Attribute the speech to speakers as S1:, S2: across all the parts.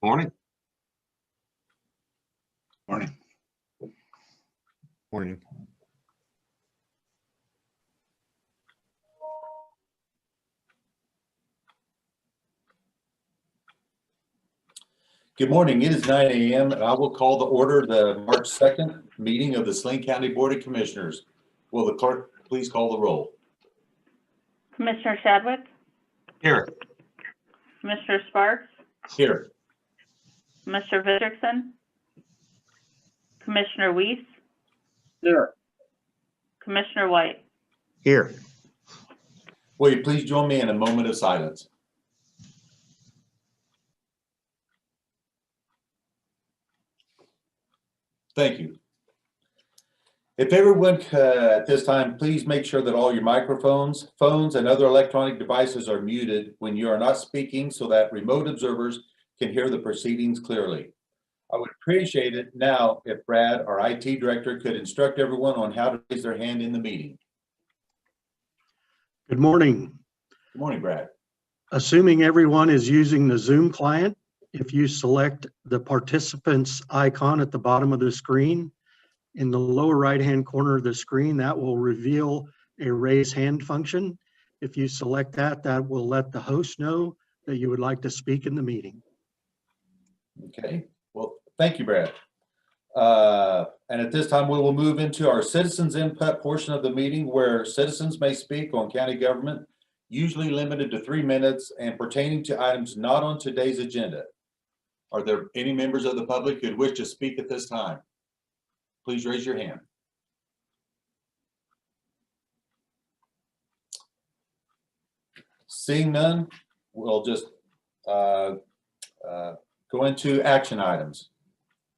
S1: Morning.
S2: Morning.
S1: Morning.
S2: Good morning. It is 9 a.m. and I will call the order the March 2nd meeting of the Saline County Board of Commissioners. Will the clerk please call the roll?
S3: Commissioner Chadwick,
S1: Here.
S3: Commissioner Sparks,
S2: Here.
S3: Mr. Vidrickson, Commissioner Weiss,
S2: Here.
S3: Commissioner White.
S1: Here.
S2: Will you please join me in a moment of silence? Thank you. If everyone at this time, please make sure that all your microphones, phones, and other electronic devices are muted when you are not speaking so that remote observers can hear the proceedings clearly. I would appreciate it now if Brad, our IT director, could instruct everyone on how to raise their hand in the meeting.
S4: Good morning.
S2: Good morning, Brad.
S4: Assuming everyone is using the Zoom client, if you select the participants icon at the bottom of the screen, in the lower right-hand corner of the screen, that will reveal a raise hand function. If you select that, that will let the host know that you would like to speak in the meeting.
S2: Okay, well, thank you, Brad. And at this time, we will move into our citizens input portion of the meeting where citizens may speak on county government, usually limited to 3 minutes and pertaining to items not on today's agenda. Are there any members of the public who wish to speak at this time? Please raise your hand. Seeing none, we'll just go into action items.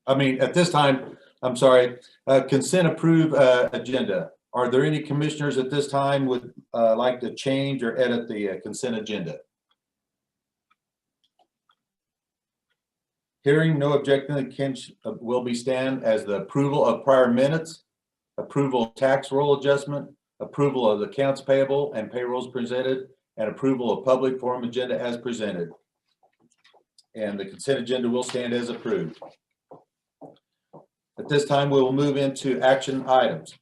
S2: At this time, I'm sorry, consent approve agenda. Are there any commissioners at this time would like to change or edit the consent agenda? Hearing no objection will be stand as the approval of prior minutes, approval of tax roll adjustment, approval of the accounts payable and payrolls presented, and approval of public forum agenda as presented. And the consent agenda will stand as approved. At this time, we will move into action items.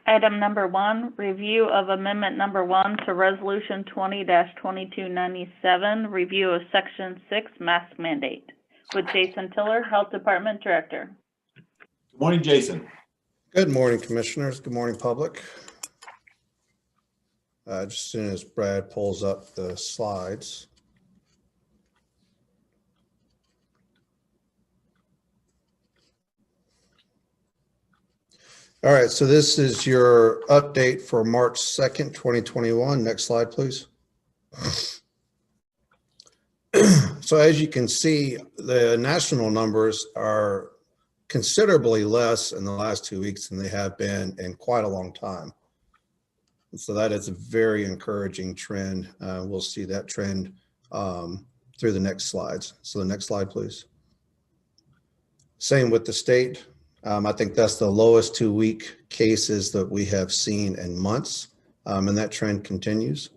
S3: Item number 1, review of amendment number 1 to resolution 20-2297, review of section 6 mask mandate with Jason Tiller, Health Department Director.
S2: Good morning, Jason.
S5: Good morning, commissioners. Good morning, public. Just as soon as Brad pulls up the slides. All right, so this is your update for March 2nd, 2021. Next slide, please. So as you can see, the national numbers are considerably less in the last 2 weeks than they have been in quite a long time. So that is a very encouraging trend. We'll see that trend through the next slides. So the next slide, please. Same with the state. I think that's the lowest 2-week cases that we have seen in months, and that trend continues.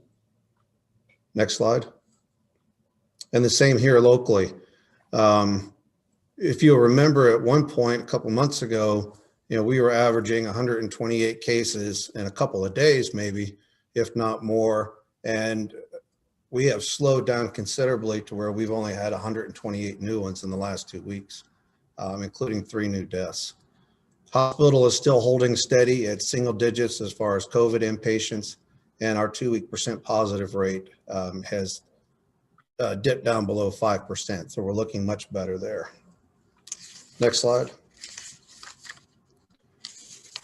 S5: Next slide. And the same here locally. If you'll remember at one point a couple months ago, we were averaging 128 cases in a couple of days, maybe, if not more. And we have slowed down considerably to where we've only had 128 new ones in the last 2 weeks. Including 3 new deaths. Hospital is still holding steady at single digits as far as COVID inpatients, and our 2-week percent positive rate has dipped down below 5%. So we're looking much better there. Next slide.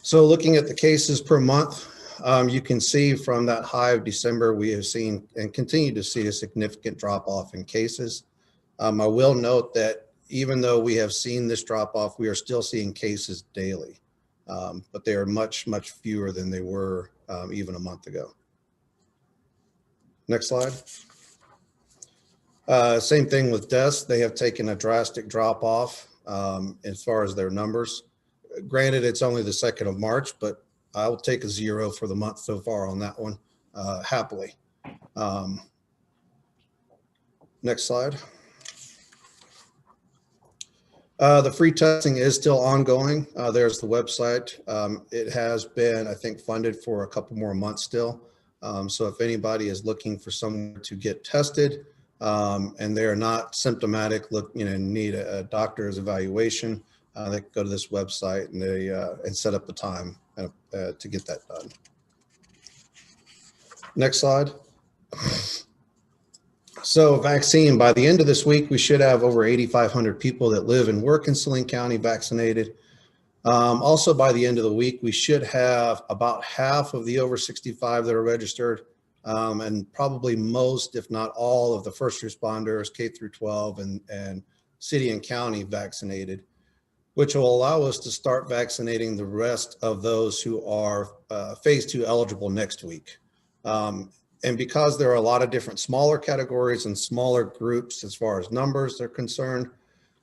S5: So looking at the cases per month, you can see from that high of December, we have seen and continue to see a significant drop off in cases. I will note that even though we have seen this drop off, we are still seeing cases daily, but they are much, much fewer than they were even a month ago. Next slide. Same thing with deaths. They have taken a drastic drop off as far as their numbers. Granted, it's only the 2nd of March, but I'll take a 0 for the month so far on that one, happily. Next slide. The free testing is still ongoing. There's the website. It has been, I think, funded for a couple more months still. So if anybody is looking for someone to get tested and they are not symptomatic, need a doctor's evaluation, they can go to this website and set up the time to get that done. Next slide. So vaccine, by the end of this week, we should have over 8,500 people that live and work in Saline County vaccinated. Also, by the end of the week, we should have about half of the over 65 that are registered, and probably most, if not all, of the first responders, K through 12, and city and county vaccinated, which will allow us to start vaccinating the rest of those who are phase 2 eligible next week. And because there are a lot of different smaller categories and smaller groups as far as numbers are concerned,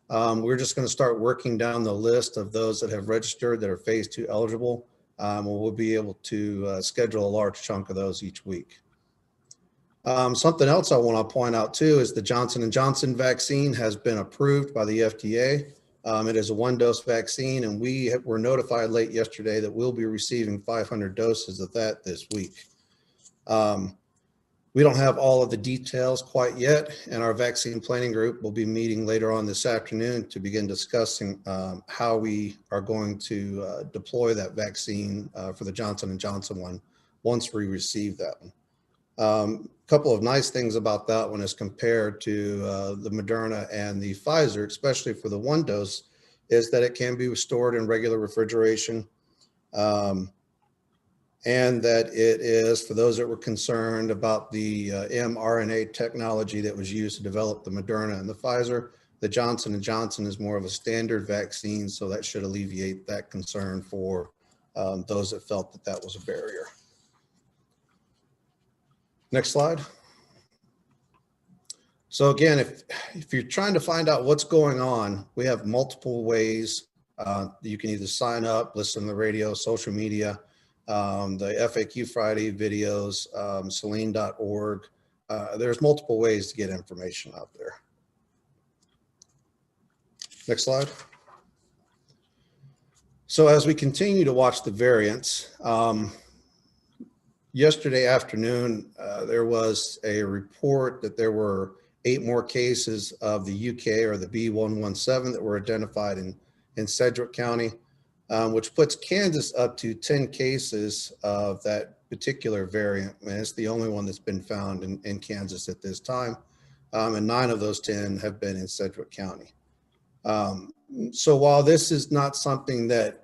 S5: we're just going to start working down the list of those that have registered that are phase 2 eligible. We'll be able to schedule a large chunk of those each week. Something else I want to point out too is the Johnson & Johnson vaccine has been approved by the FDA. It is a 1-dose vaccine, and we were notified late yesterday that we'll be receiving 500 doses of that this week. We don't have all of the details quite yet, and our vaccine planning group will be meeting later on this afternoon to begin discussing how we are going to deploy that vaccine for the Johnson & Johnson one once we receive that one. A couple of nice things about that one as compared to the Moderna and the Pfizer, especially for the 1-dose, is that it can be stored in regular refrigeration. And that it is, for those that were concerned about the mRNA technology that was used to develop the Moderna and the Pfizer, the Johnson & Johnson is more of a standard vaccine, so that should alleviate that concern for those that felt that that was a barrier. Next slide. So again, if you're trying to find out what's going on, we have multiple ways. You can either sign up, listen to the radio, social media, the FAQ Friday videos, saline.org. There's multiple ways to get information out there. Next slide. So as we continue to watch the variants, yesterday afternoon, there was a report that there were 8 more cases of the UK or the B117 that were identified in Sedgwick County. Which puts Kansas up to 10 cases of that particular variant. And it's the only one that's been found in Kansas at this time. And 9 of those 10 have been in Sedgwick County. So while this is not something that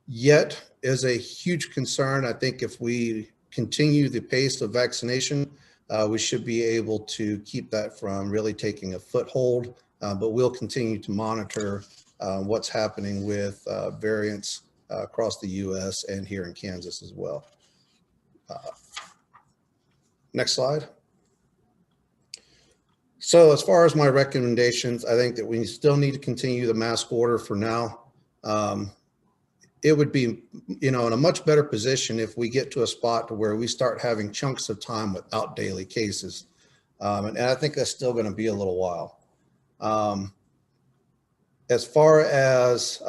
S5: yet is a huge concern, I think if we continue the pace of vaccination, we should be able to keep that from really taking a foothold. But we'll continue to monitor what's happening with variants across the U.S. and here in Kansas as well. Next slide. So as far as my recommendations, I think that we still need to continue the mask order for now. It would be, in a much better position if we get to a spot to where we start having chunks of time without daily cases. And I think that's still going to be a little while. As far as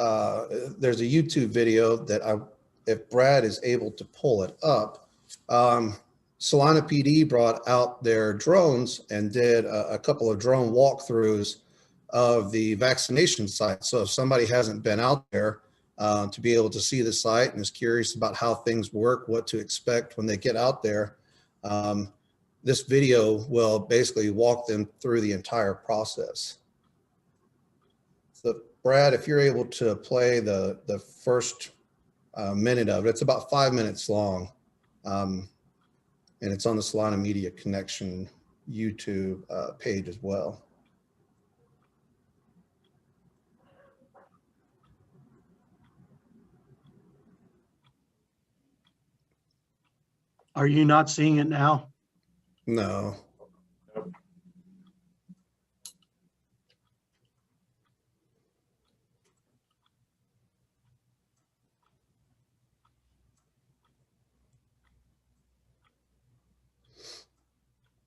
S5: there's a YouTube video that if Brad is able to pull it up, Salina PD brought out their drones and did a couple of drone walkthroughs of the vaccination site. So if somebody hasn't been out there to be able to see the site and is curious about how things work, what to expect when they get out there, this video will basically walk them through the entire process. So Brad, if you're able to play the first minute of it, it's about 5 minutes long. And it's on the Salina Media Connection YouTube page as well.
S4: Are you not seeing it now?
S5: No.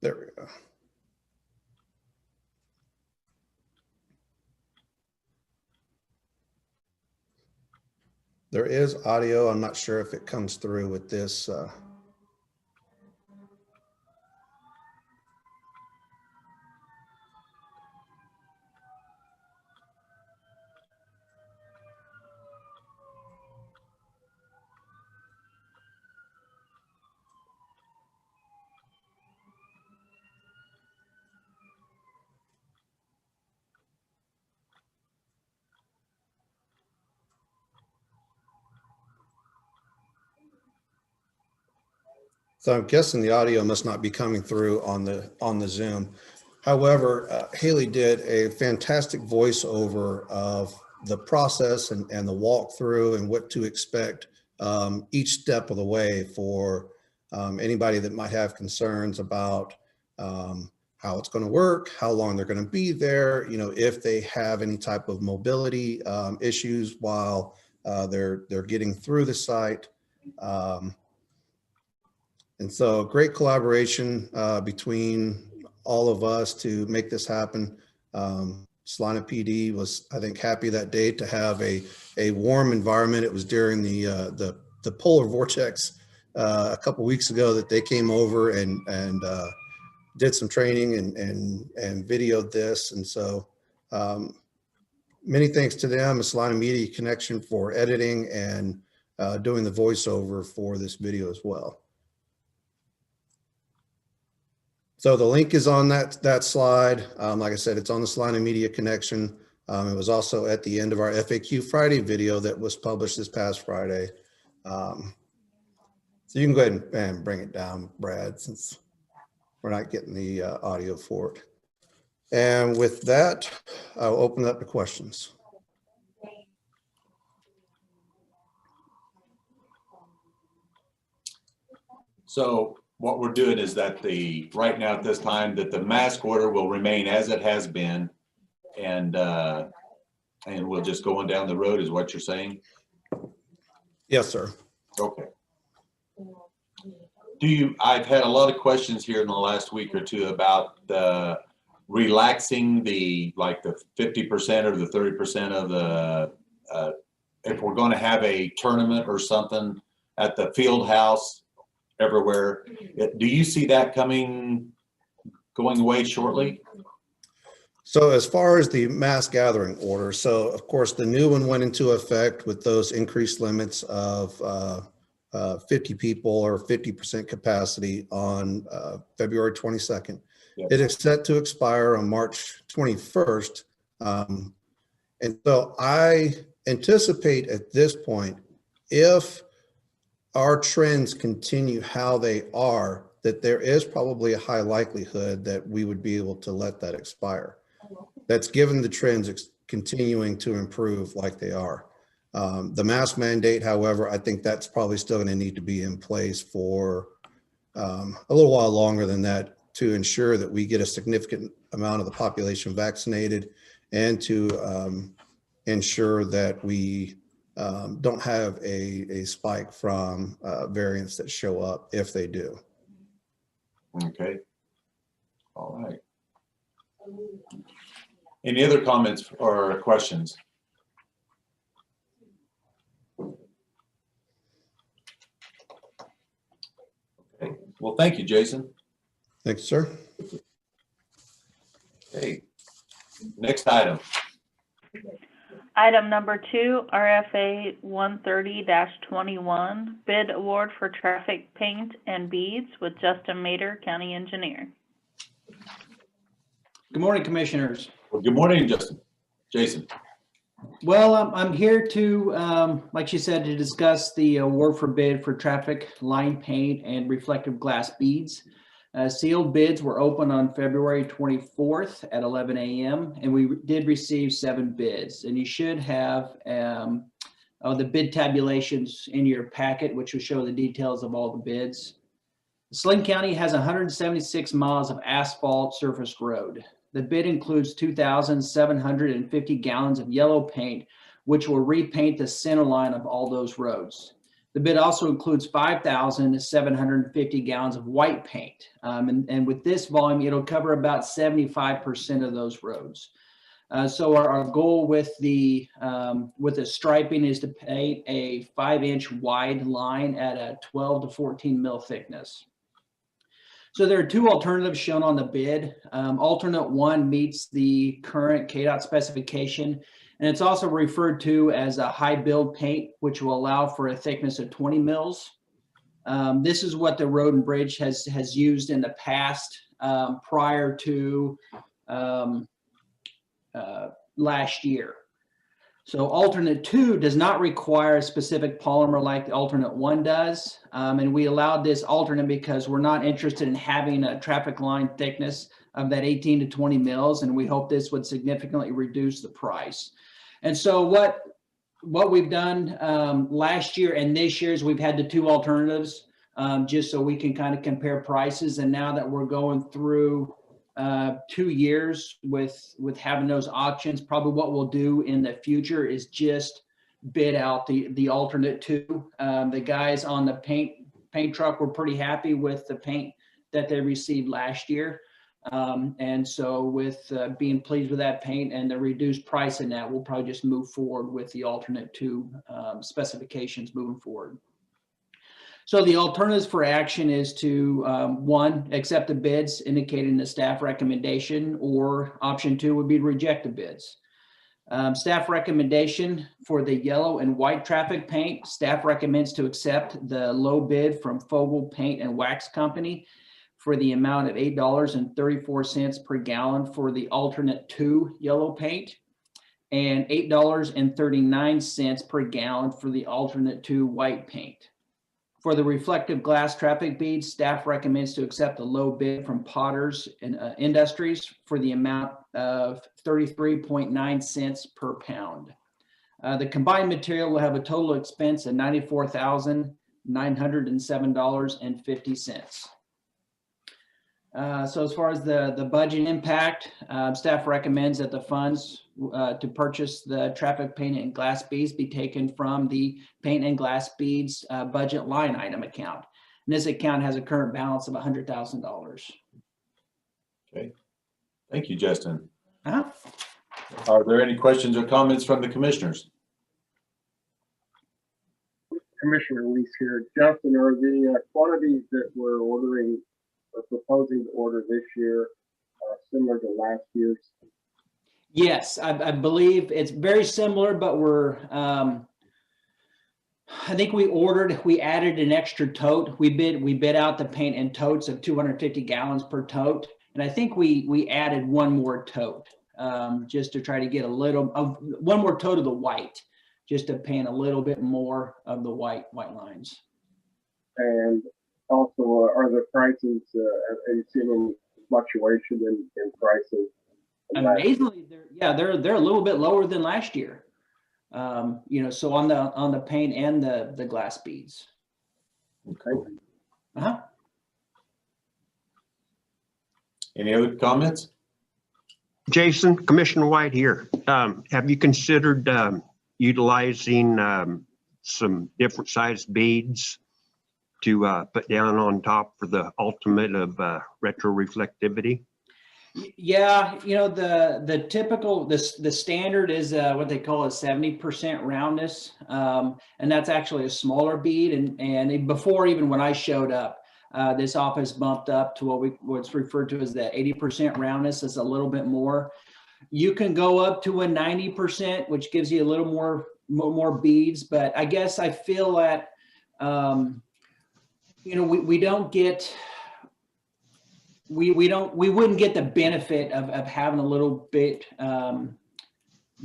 S5: There we go. There is audio. I'm not sure if it comes through with this. So I'm guessing the audio must not be coming through on the Zoom. However, Haley did a fantastic voiceover of the process and the walkthrough and what to expect each step of the way for anybody that might have concerns about how it's going to work, how long they're going to be there, you know, if they have any type of mobility issues while they're getting through the site. And so great collaboration between all of us to make this happen. Salina PD was, I think, happy that day to have a warm environment. It was during the polar vortex a couple weeks ago that they came over and did some training and videoed this. And so many thanks to them, a Salina Media Connection, for editing and doing the voiceover for this video as well. So the link is on that slide. Like I said, it's on the Salina Media Connection. It was also at the end of our FAQ Friday video that was published this past Friday. So you can go ahead and bring it down, Brad, since we're not getting the audio for it. And with that, I'll open up to questions.
S2: So what we're doing is that right now at this time that the mask order will remain as it has been, and we'll just go on down the road is what you're saying?
S5: Yes, sir.
S2: Okay. I've had a lot of questions here in the last week or two about the relaxing the 50% or the 30% of the, if we're going to have a tournament or something at the field house everywhere. Do you see that going away shortly?
S5: So as far as the mass gathering order, so of course the new one went into effect with those increased limits of 50 people or 50% capacity on February 22nd. Yep. It is set to expire on March 21st. And so I anticipate at this point, if our trends continue how they are, that there is probably a high likelihood that we would be able to let that expire. That's given the trends continuing to improve like they are. The mask mandate, however, I think that's probably still going to need to be in place for a little while longer than that to ensure that we get a significant amount of the population vaccinated and to ensure that we don't have a spike from variants that show up if they do.
S2: Okay. All right. Any other comments or questions? Okay. Well, thank you, Jason.
S5: Thanks, sir.
S2: Okay. Next item.
S3: Item number 2, RFA 130-21, bid award for traffic paint and beads with Justin Mader, County Engineer.
S6: Good morning, Commissioners.
S2: Well, good morning, Jason.
S6: Well, I'm here to, like she said, to discuss the award for bid for traffic line paint and reflective glass beads. Sealed bids were open on February 24th at 11 a.m. and we did receive 7 bids. And you should have the bid tabulations in your packet, which will show the details of all the bids. Saline County has 176 miles of asphalt surface road. The bid includes 2,750 gallons of yellow paint, which will repaint the center line of all those roads. The bid also includes 5,750 gallons of white paint. And with this volume, it'll cover about 75% of those roads. So our goal with the striping is to paint a 5-inch wide line at a 12 to 14 mil thickness. So there are two alternatives shown on the bid. Alternate 1 meets the current KDOT specification, and it's also referred to as a high build paint, which will allow for a thickness of 20 mils. This is what the Road and Bridge has used in the past prior to last year. So alternate 2 does not require a specific polymer like the alternate 1 does. And we allowed this alternate because we're not interested in having a traffic line thickness of that 18 to 20 mils. And we hope this would significantly reduce the price. And so what we've done last year and this year is we've had the 2 alternatives just so we can kind of compare prices. And now that we're going through 2 years with having those options, probably what we'll do in the future is just bid out the alternate 2. The guys on the paint truck were pretty happy with the paint that they received last year. And so with being pleased with that paint and the reduced price in that, we'll probably just move forward with the alternate 2 specifications moving forward. So the alternatives for action is to 1, accept the bids indicated in the staff recommendation, or option 2 would be to reject the bids. Staff recommendation for the yellow and white traffic paint, staff recommends to accept the low bid from Fogel Paint and Wax Company for the amount of $8.34 per gallon for the alternate 2 yellow paint, and $8.39 per gallon for the alternate 2 white paint. For the reflective glass traffic beads, staff recommends to accept a low bid from Potters Industries for the amount of 33.9 cents per pound. The combined material will have a total expense of $94,907.50. So as far as the budget impact, staff recommends that the funds to purchase the traffic paint and glass beads be taken from the paint and glass beads budget line item account. And this account has a current balance of $100,000.
S2: Okay, thank you, Justin.
S6: Uh-huh.
S2: Are there any questions or comments from the commissioners?
S7: Commissioner Lees here. Justin, are the quantities that we're ordering or proposing to order this year similar to last year's?
S6: Yes, I believe it's very similar, but we're, I think we added an extra tote. We bid out the paint in totes of 250 gallons per tote. And I think we added one more tote just to try to get one more tote of the white, just to paint a little bit more of the white lines.
S7: And also, are the prices, are you seeing any fluctuation in prices?
S6: Amazingly, they're a little bit lower than last year. So on the paint and the glass beads.
S7: Okay.
S6: Uh-huh.
S2: Any other comments?
S1: Jason, Commissioner White here. Have you considered utilizing some different sized beads to put down on top for the ultimate of retroreflectivity?
S6: Yeah, the typical, the standard is what they call a 70% roundness. And that's actually a smaller bead. And before, even when I showed up, this office bumped up to what's referred to as the 80% roundness. Is a little bit more. You can go up to a 90%, which gives you a little more beads. But I guess I feel that, we don't get, we wouldn't get the benefit of having a little bit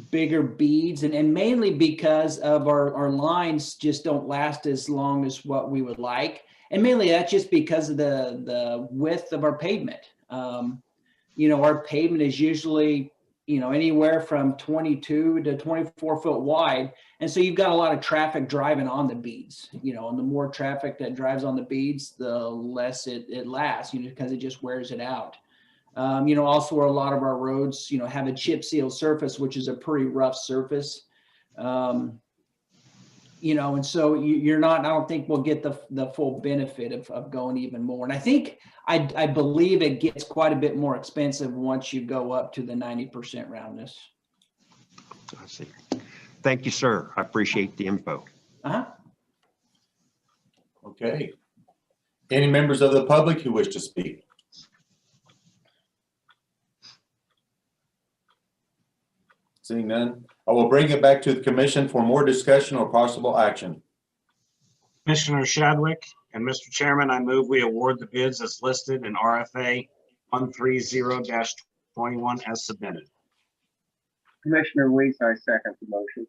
S6: bigger beads, and mainly because of our lines just don't last as long as what we would like. And mainly that's just because of the width of our pavement. Our pavement is usually, anywhere from 22 to 24 foot wide. And so you've got a lot of traffic driving on the beads, and the more traffic that drives on the beads, the less it lasts, because it just wears it out. Also a lot of our roads, have a chip seal surface, which is a pretty rough surface. And so I don't think we'll get the full benefit of going even more. And I believe it gets quite a bit more expensive once you go up to the 90% roundness.
S1: I see. Thank you, sir. I appreciate the info.
S6: Uh-huh.
S2: Okay. Any members of the public who wish to speak? Seeing none, I will bring it back to the commission for more discussion or possible action.
S8: Commissioner Shadwick and Mr. Chairman, I move we award the bids as listed in RFA 130-21 as submitted.
S7: Commissioner Weiss, I second the motion.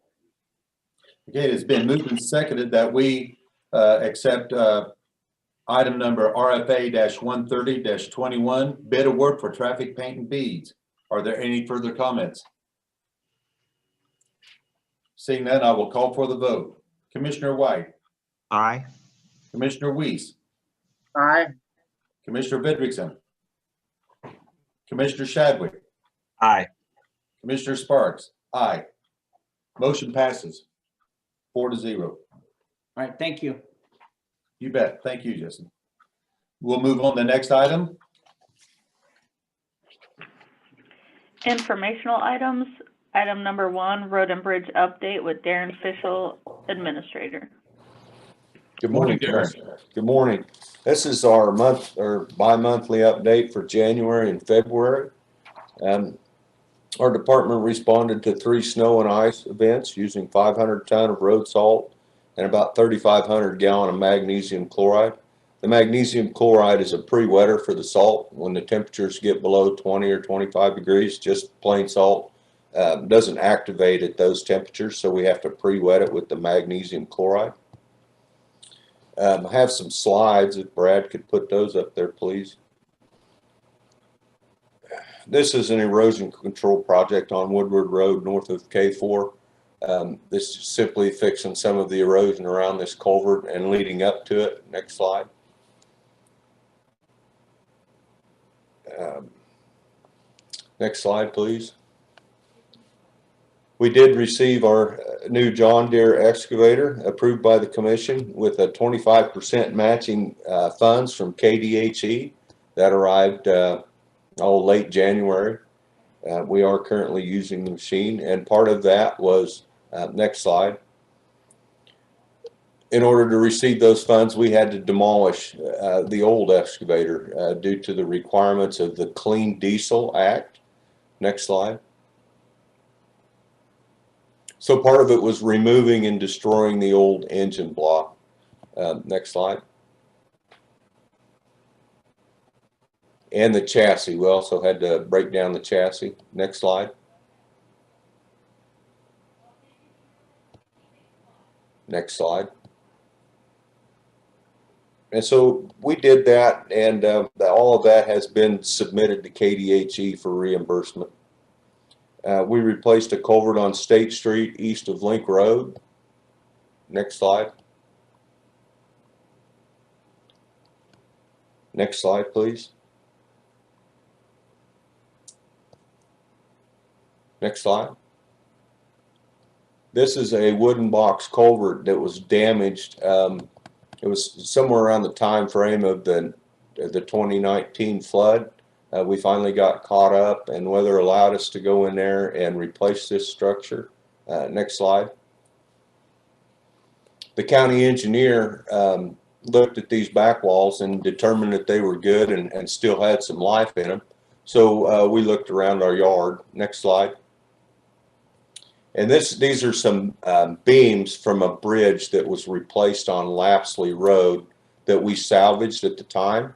S2: Okay, it's been moved and seconded that we accept item number RFA-130-21, bid award for traffic paint and beads. Are there any further comments? Seeing none, I will call for the vote. Commissioner White,
S1: Aye.
S2: Commissioner Weiss,
S7: Aye.
S2: Commissioner Vidrickson, Commissioner Shadwick,
S8: Aye.
S2: Commissioner Sparks, aye. Motion passes 4-0.
S6: All right, thank you.
S2: You bet. Thank you, Justin. We'll move on to the next item.
S3: Informational items. Item number 1, road and bridge update with Darren Fischel, Administrator.
S9: Good
S2: Morning,
S9: morning,
S2: Darren.
S9: Commissioner. Good morning. This is our month or bi-monthly update for January and February. Our department responded to 3 snow and ice events using 500 ton of road salt and about 3,500 gallon of magnesium chloride. The magnesium chloride is a pre-wetter for the salt. When the temperatures get below 20 or 25 degrees, just plain salt doesn't activate at those temperatures, so we have to pre-wet it with the magnesium chloride. I have some slides, if Brad could put those up there, please. This is an erosion control project on Woodward Road north of K4. This is simply fixing some of the erosion around this culvert and leading up to it. Next slide. Next slide, please. We did receive our new John Deere excavator approved by the commission with a 25% matching funds from KDHE that arrived late January. We are currently using the machine, and part of that was, next slide. In order to receive those funds, we had to demolish the old excavator due to the requirements of the Clean Diesel Act. Next slide. So part of it was removing and destroying the old engine block. Next slide. And the chassis. We also had to break down the chassis. Next slide. Next slide. And so we did that, and all of that has been submitted to KDHE for reimbursement. We replaced a culvert on State Street east of Link Road. Next slide. Next slide, please. Next slide. This is a wooden box culvert that was damaged. It was somewhere around the time frame of the 2019 flood. We finally got caught up, and weather allowed us to go in there and replace this structure. Next slide. The county engineer looked at these back walls and determined that they were good and still had some life in them. So we looked around our yard. Next slide. And these are some beams from a bridge that was replaced on Lapsley Road that we salvaged at the time.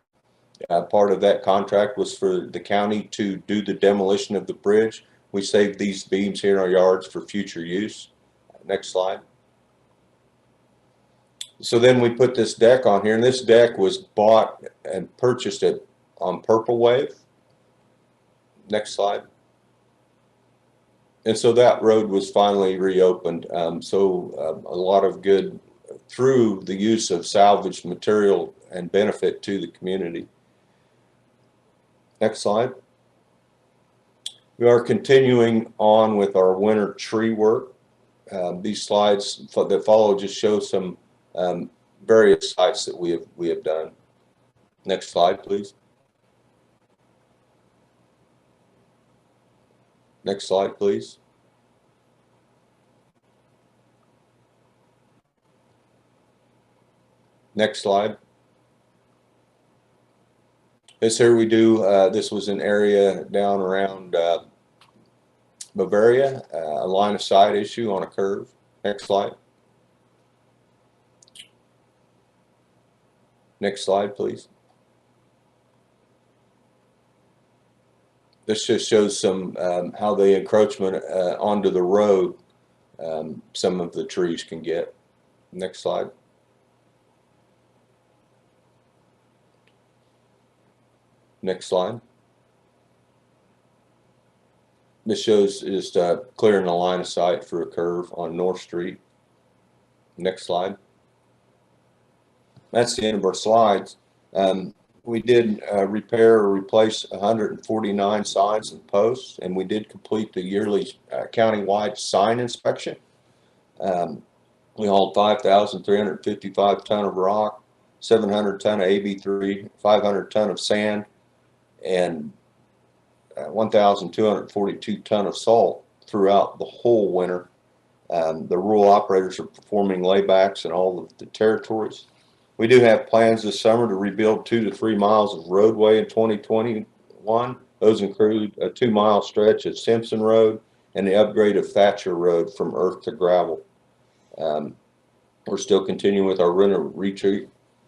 S9: Part of that contract was for the county to do the demolition of the bridge. We saved these beams here in our yards for future use. Next slide. So then we put this deck on here, and this deck was bought and purchased on Purple Wave. Next slide. And so that road was finally reopened. A lot of good through the use of salvaged material and benefit to the community. Next slide. We are continuing on with our winter tree work. These slides that follow just show some various sites that we have done. Next slide, please. Next slide, please. Next slide. This here we do, this was an area down around Bavaria, a line of sight issue on a curve. Next slide. Next slide, please. This just shows some how the encroachment onto the road, some of the trees can get. Next slide. Next slide. This shows just clearing a line of sight for a curve on North Street. Next slide. That's the end of our slides. We did repair or replace 149 signs and posts, and we did complete the yearly countywide sign inspection. We hauled 5,355 ton of rock, 700 ton of AB3, 500 ton of sand, and 1,242 ton of salt throughout the whole winter. The rural operators are performing laybacks in all of the territories. We do have plans this summer to rebuild 2 to 3 miles of roadway in 2021. Those include a 2-mile stretch at Simpson Road and the upgrade of Thatcher Road from earth to gravel. We're still continuing with our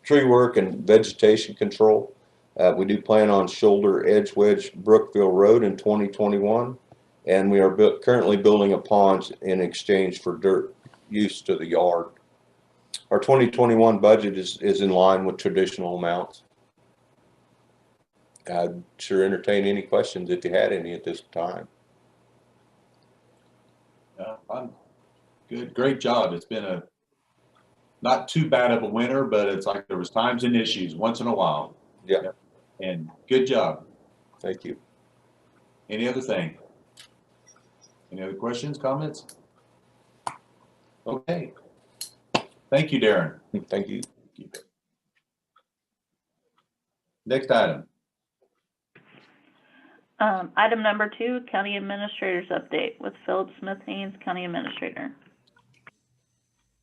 S9: tree work and vegetation control. We do plan on shoulder Edge Wedge Brookville Road in 2021, and we are currently building a pond in exchange for dirt use to the yard. Our 2021 budget is in line with traditional amounts. I'd sure entertain any questions if you had any at this time.
S2: I'm good. Great job. It's been not too bad of a winter, but it's like there was times and issues once in a while.
S9: Yeah.
S2: And good job.
S9: Thank you.
S2: Any other thing? Any other questions, comments? Okay. Thank you, Darren.
S9: Thank you.
S2: Next item.
S3: Item number 2, County Administrator's Update with Philip Smith Haynes, County Administrator.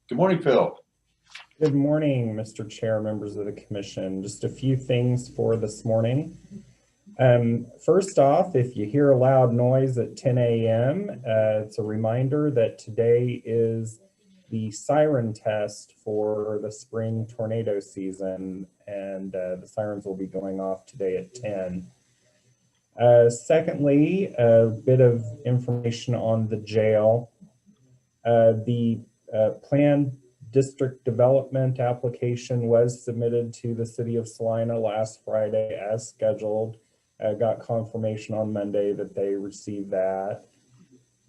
S2: Good morning, Phil.
S10: Good morning, Mr. Chair, members of the Commission. Just a few things for this morning. First off, if you hear a loud noise at 10 a.m., it's a reminder that today is the siren test for the spring tornado season, and the sirens will be going off today at 10. Secondly, a bit of information on the jail. The planned district development application was submitted to the city of Salina last Friday as scheduled. Got confirmation on Monday that they received that.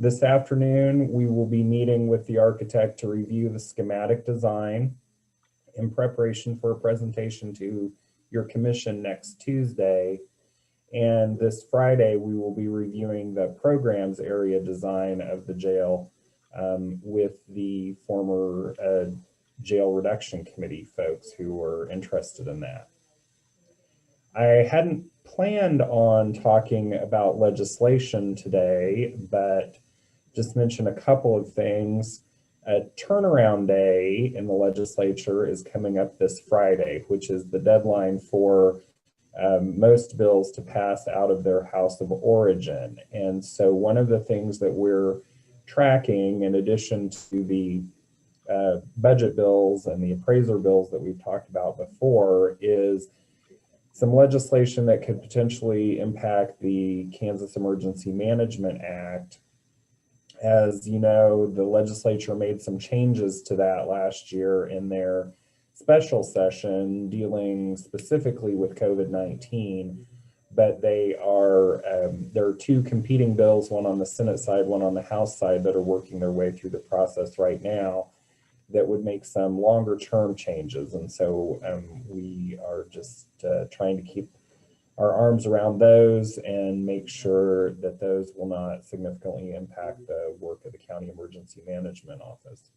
S10: This afternoon, we will be meeting with the architect to review the schematic design in preparation for a presentation to your commission next Tuesday. And this Friday, we will be reviewing the programs area design of the jail with the former jail reduction committee folks who were interested in that. I hadn't planned on talking about legislation today, but just mention a couple of things. A turnaround day in the legislature is coming up this Friday, which is the deadline for most bills to pass out of their house of origin. And so one of the things that we're tracking, in addition to the budget bills and the appraiser bills that we've talked about before, is some legislation that could potentially impact the Kansas Emergency Management Act. As you know, the legislature made some changes to that last year in their special session dealing specifically with COVID-19, but there are 2 competing bills, one on the Senate side, one on the House side, that are working their way through the process right now that would make some longer term changes. And so we are just trying to keep our arms around those and make sure that those will not significantly impact the work of the County Emergency Management Office.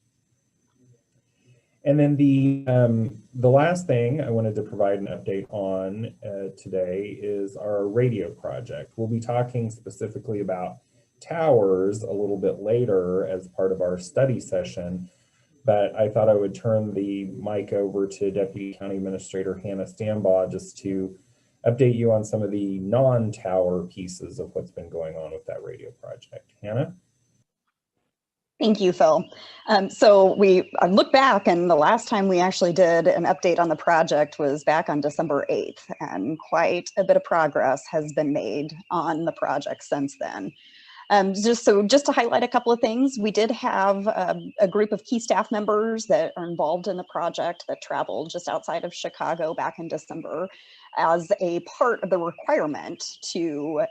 S10: And then the last thing I wanted to provide an update on today is our radio project. We'll be talking specifically about towers a little bit later as part of our study session, but I thought I would turn the mic over to Deputy County Administrator Hannah Stambaugh just to update you on some of the non-tower pieces of what's been going on with that radio project. Hannah?
S11: Thank you, Phil. So I look back, and the last time we actually did an update on the project was back on December 8th, and quite a bit of progress has been made on the project since then. Just to highlight a couple of things, we did have a group of key staff members that are involved in the project that traveled just outside of Chicago back in December as a part of the requirement to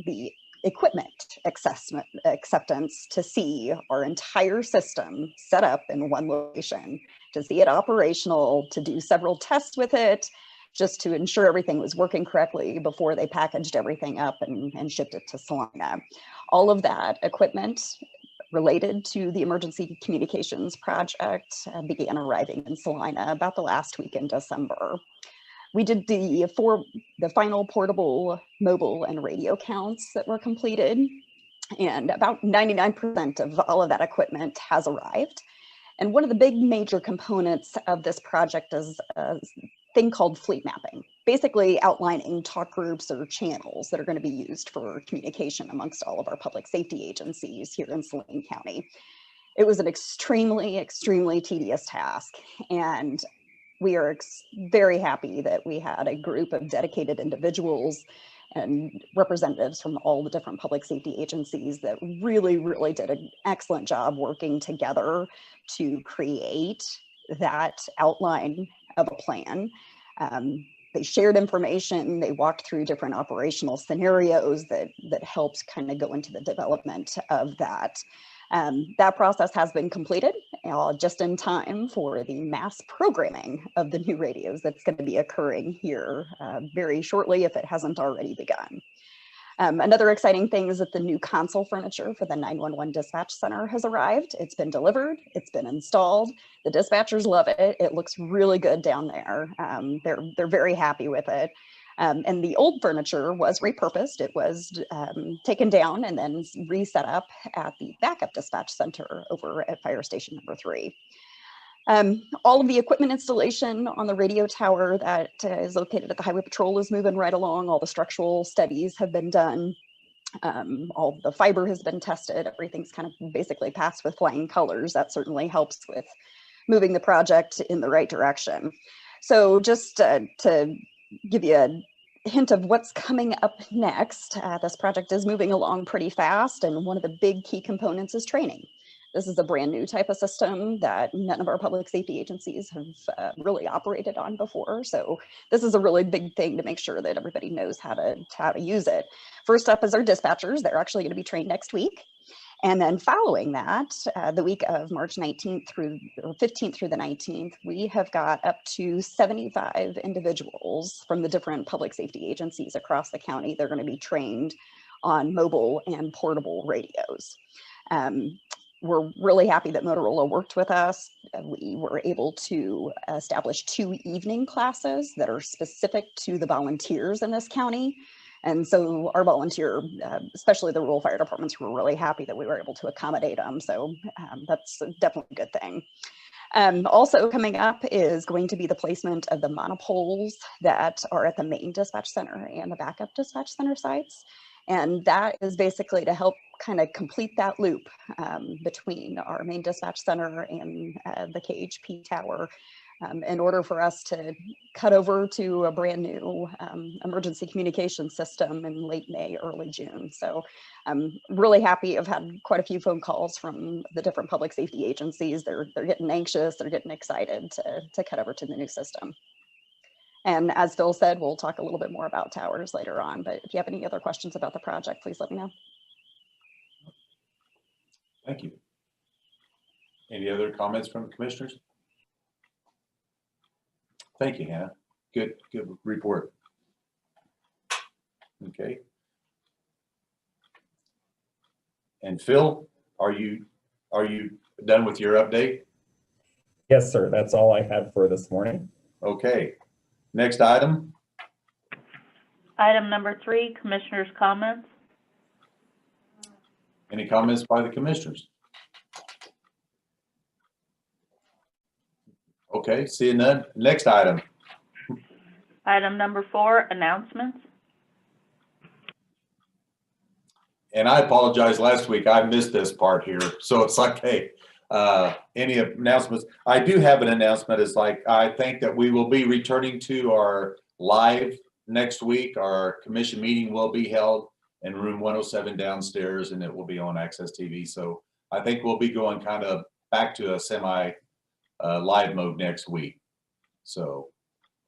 S11: the equipment acceptance to see our entire system set up in one location, to see it operational, to do several tests with it, just to ensure everything was working correctly before they packaged everything up and shipped it to Salina. All of that equipment related to the emergency communications project began arriving in Salina about the last week in December. We did the final portable, mobile, and radio counts that were completed, and about 99% of all of that equipment has arrived. And one of the big major components of this project is a thing called fleet mapping, basically outlining talk groups or channels that are going to be used for communication amongst all of our public safety agencies here in Saline County. It was an extremely, extremely tedious task, and we are very happy that we had a group of dedicated individuals and representatives from all the different public safety agencies that really, really did an excellent job working together to create that outline of a plan. They shared information, they walked through different operational scenarios that helped kind of go into the development of that. That process has been completed just in time for the mass programming of the new radios that's going to be occurring here very shortly if it hasn't already begun. Another exciting thing is that the new console furniture for the 911 dispatch center has arrived. It's been delivered, it's been installed. The dispatchers love it. It looks really good down there. They're very happy with it. And the old furniture was repurposed. It was taken down and then reset up at the backup dispatch center over at Fire Station number 3. All of the equipment installation on the radio tower that is located at the Highway Patrol is moving right along. All the structural studies have been done. All the fiber has been tested. Everything's kind of basically passed with flying colors. That certainly helps with moving the project in the right direction. So just to give you a hint of what's coming up next, this project is moving along pretty fast, and one of the big key components is training. This is a brand new type of system that none of our public safety agencies have really operated on before. So this is a really big thing to make sure that everybody knows how to use it. First up is our dispatchers. They're actually going to be trained next week. And then following that, the week of March 19th through 15th through the 19th, we have got up to 75 individuals from the different public safety agencies across the county. They're going to be trained on mobile and portable radios. We're really happy that Motorola worked with us. We were able to establish 2 evening classes that are specific to the volunteers in this county. And so our volunteer, especially the rural fire departments, were really happy that we were able to accommodate them. So that's definitely a good thing. Also coming up is going to be the placement of the monopoles that are at the main dispatch center and the backup dispatch center sites. And that is basically to help kind of complete that loop between our main dispatch center and the KHP tower in order for us to cut over to a brand new emergency communication system in late May, early June. So I'm really happy. I've had quite a few phone calls from the different public safety agencies. They're getting anxious, they're getting excited to cut over to the new system. And as Phil said, we'll talk a little bit more about towers later on, but if you have any other questions about the project, please let me know.
S2: Thank you. Any other comments from the commissioners? Thank you, Hannah. Good report. Okay. And Phil, are you done with your update?
S10: Yes, sir. That's all I had for this morning.
S2: Okay. Next item.
S3: Item number 3, commissioners' comments.
S2: Any comments by the commissioners? Okay, seeing none. Next item.
S3: Item number 4, announcements.
S2: And I apologize, last week I missed this part here. So it's like, hey, any announcements? I do have an announcement. It's like, I think that we will be returning to our live next week. Our commission meeting will be held in room 107 downstairs, and it will be on Access TV. So I think we'll be going kind of back to a semi live mode next week. So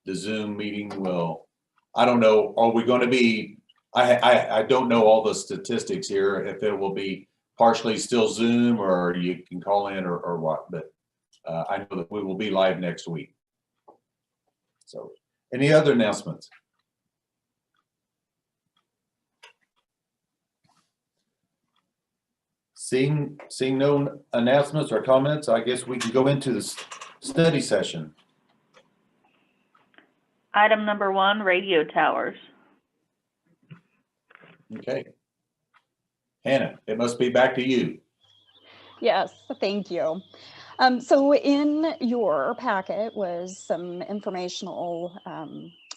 S2: the Zoom meeting will, I don't know, are we going to be, I don't know all the statistics here, if it will be partially still Zoom or you can call in or what, but I know that we will be live next week. So any other announcements? Seeing no announcements or comments, I guess we can go into the study session.
S3: Item number 1, radio towers.
S2: Okay. Hannah, it must be back to you.
S11: Yes, thank you. So in your packet was some informational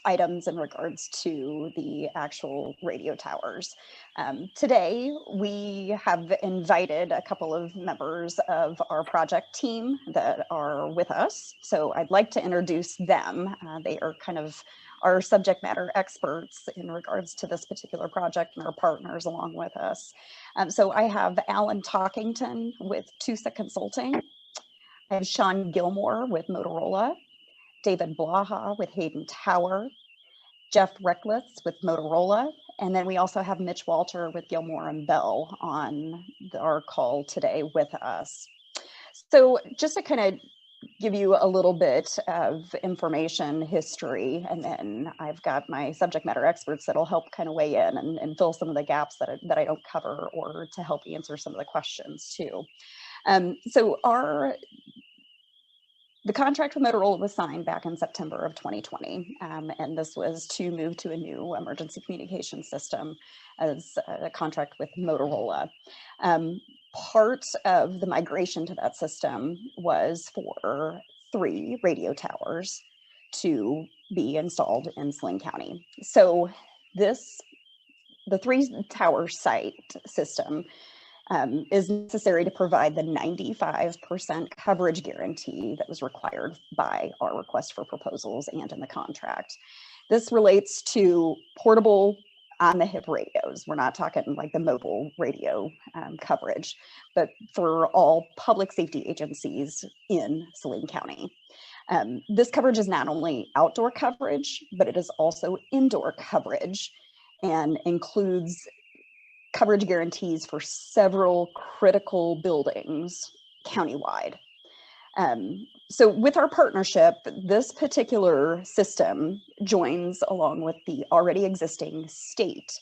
S11: items in regards to the actual radio towers. Today, we have invited a couple of members of our project team that are with us. So I'd like to introduce them. They are kind of our subject matter experts in regards to this particular project and our partners along with us. So I have Alan Talkington with Tusa Consulting. I have Sean Gilmore with Motorola, David Blaha with Hayden Tower, Jeff Reckless with Motorola, and then we also have Mitch Walter with Gilmore and Bell on our call today with us. So just to kind of give you a little bit of information history, and then I've got my subject matter experts that'll help kind of weigh in and fill some of the gaps that I don't cover, or to help answer some of the questions too. So the contract with Motorola was signed back in September of 2020, and this was to move to a new emergency communication system as a contract with Motorola. Part of the migration to that system was for 3 radio towers to be installed in Saline County. So the 3 tower site system is necessary to provide the 95% coverage guarantee that was required by our request for proposals and in the contract. This relates to portable on the hip radios. We're not talking like the mobile radio coverage, but for all public safety agencies in Saline County. This coverage is not only outdoor coverage, but it is also indoor coverage and includes coverage guarantees for several critical buildings countywide. So with our partnership, this particular system joins along with the already existing state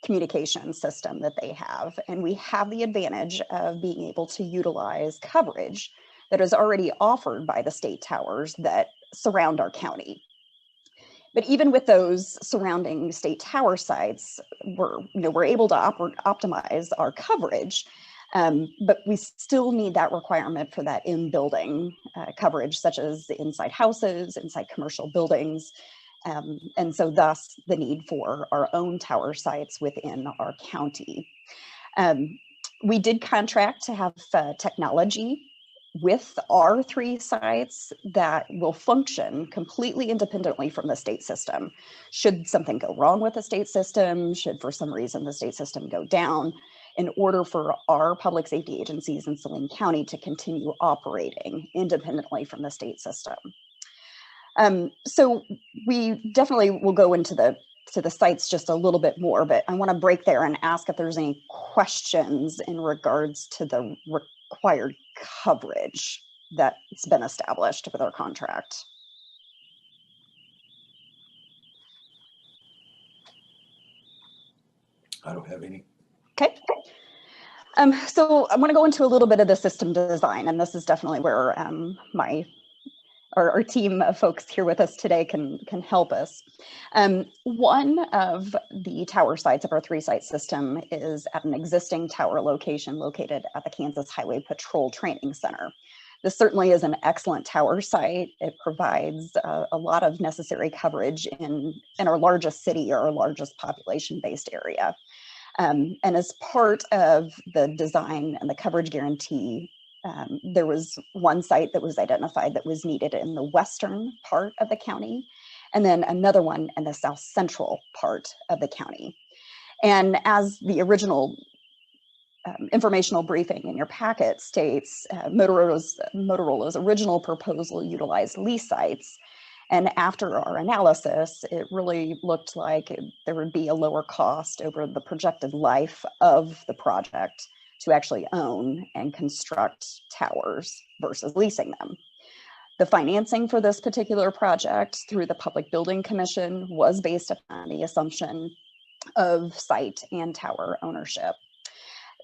S11: communication system that they have. And we have the advantage of being able to utilize coverage that is already offered by the state towers that surround our county. But even with those surrounding state tower sites, we're able to optimize our coverage, but we still need that requirement for that in-building coverage, such as the inside houses, inside commercial buildings, and so thus the need for our own tower sites within our county. We did contract to have technology with our 3 sites that will function completely independently from the state system. Should something go wrong with the state system, should for some reason the state system go down, in order for our public safety agencies in Saline County to continue operating independently from the state system. So we definitely will go into the sites just a little bit more, but I want to break there and ask if there's any questions in regards to the required coverage that's been established with our contract.
S2: I don't have any.
S11: Okay. So I'm going to go into a little bit of the system design, and this is definitely where our team of folks here with us today can help us. One of the tower sites of our 3-site system is at an existing tower location located at the Kansas Highway Patrol Training Center. This certainly is an excellent tower site. It provides a lot of necessary coverage in our largest city or our largest population-based area. And as part of the design and the coverage guarantee, there was one site that was identified that was needed in the western part of the county, and then another one in the south central part of the county. And as the original informational briefing in your packet states, Motorola's original proposal utilized lease sites. And after our analysis, it really looked like there would be a lower cost over the projected life of the project to actually own and construct towers versus leasing them. The financing for this particular project through the Public Building Commission was based upon the assumption of site and tower ownership.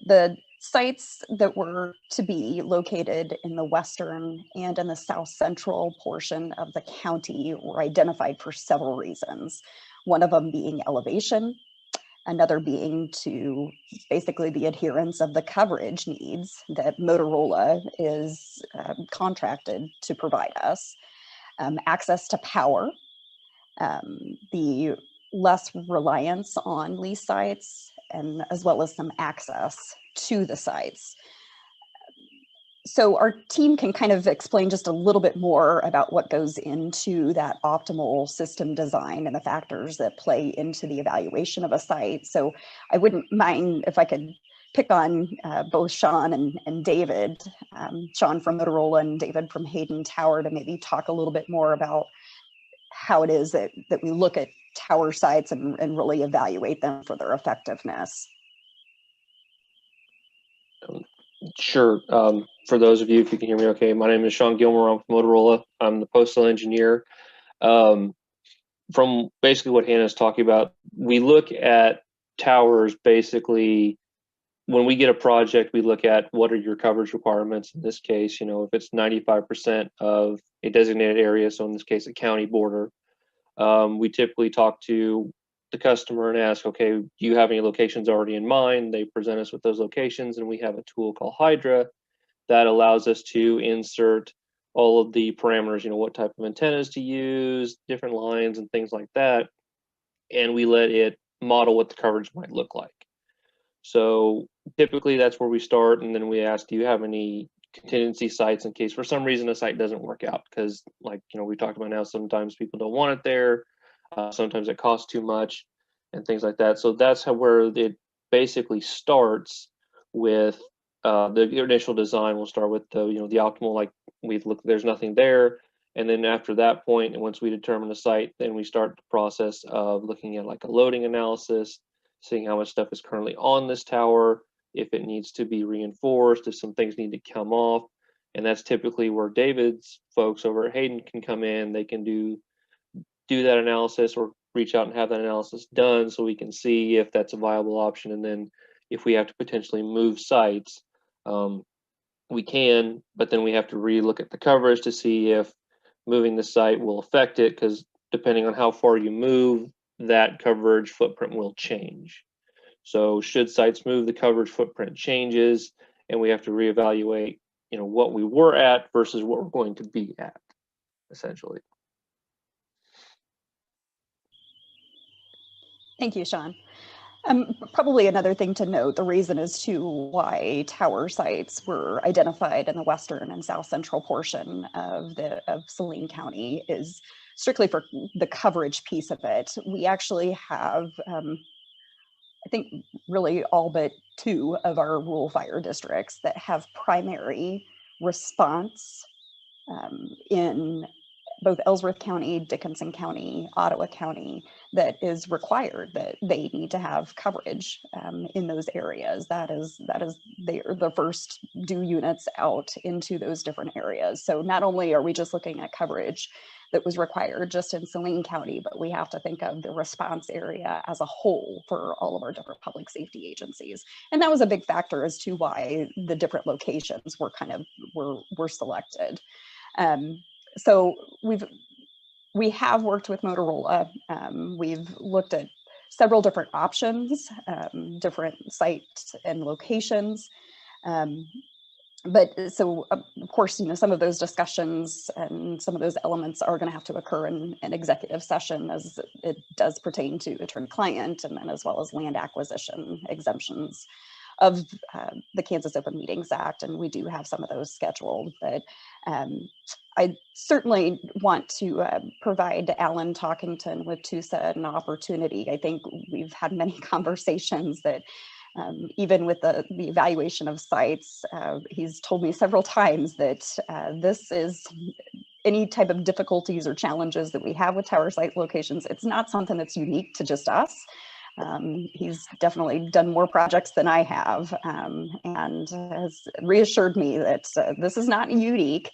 S11: The sites that were to be located in the western and in the south central portion of the county were identified for several reasons. One of them being elevation, another being to basically the adherence of the coverage needs that Motorola is contracted to provide us, access to power, the less reliance on lease sites, and as well as some access to the sites. So our team can kind of explain just a little bit more about what goes into that optimal system design and the factors that play into the evaluation of a site. So I wouldn't mind if I could pick on both Sean and David, Sean from Motorola and David from Hayden Tower, to maybe talk a little bit more about how it is that we look at tower sites and really evaluate them for their effectiveness.
S12: Sure. For those of you, if you can hear me okay, my name is Sean Gilmore. I'm from Motorola. I'm the postal engineer. From basically what Hannah's talking about, we look at towers basically when we get a project, we look at what are your coverage requirements. In this case, you know, if it's 95% of a designated area, so in this case, a county border, we typically talk to the customer and ask, okay, do you have any locations already in mind? They present us with those locations, and we have a tool called Hydra that allows us to insert all of the parameters, you know, what type of antennas to use, different lines and things like that. And we let it model what the coverage might look like. So typically that's where we start. And then we ask, do you have any contingency sites in case for some reason a site doesn't work out? Because like, you know, we talked about now, sometimes people don't want it there. Sometimes it costs too much and things like that. So that's where it basically starts with the initial design. We'll start with the, you know, the optimal, like we've looked, there's nothing there. And then after that point, and once we determine the site, then we start the process of looking at like a loading analysis, seeing how much stuff is currently on this tower, if it needs to be reinforced, if some things need to come off. And that's typically where David's folks over at Hayden can come in. They can do that analysis or reach out and have that analysis done so we can see if that's a viable option. And then if we have to potentially move sites, we can, but then we have to relook at the coverage to see if moving the site will affect it, because depending on how far you move, that coverage footprint will change. So should sites move, the coverage footprint changes, and we have to reevaluate, you know, what we were at versus what we're going to be at, essentially.
S11: Thank you, Sean. Probably another thing to note, the reason as to why tower sites were identified in the western and south central portion of Saline County is strictly for the coverage piece of it. We actually have, I think, really all but 2 of our rural fire districts that have primary response in both Ellsworth County, Dickinson County, Ottawa County, that is required, that they need to have coverage in those areas. That is they are the first due units out into those different areas. So not only are we just looking at coverage that was required just in Saline County, but we have to think of the response area as a whole for all of our different public safety agencies. And that was a big factor as to why the different locations were were selected. So we have worked with Motorola. We've looked at several different options, different sites and locations. But so of course, some of those discussions and some of those elements are going to have to occur in an executive session, as it does pertain to attorney-client, and then as well as land acquisition exemptions of the Kansas Open Meetings Act. And we do have some of those scheduled, but I certainly want to provide Alan Talkington with TUSA an opportunity. I think we've had many conversations that even with the evaluation of sites, he's told me several times that this is any type of difficulties or challenges that we have with tower site locations. It's not something that's unique to just us. He's definitely done more projects than I have, and has reassured me that this is not unique,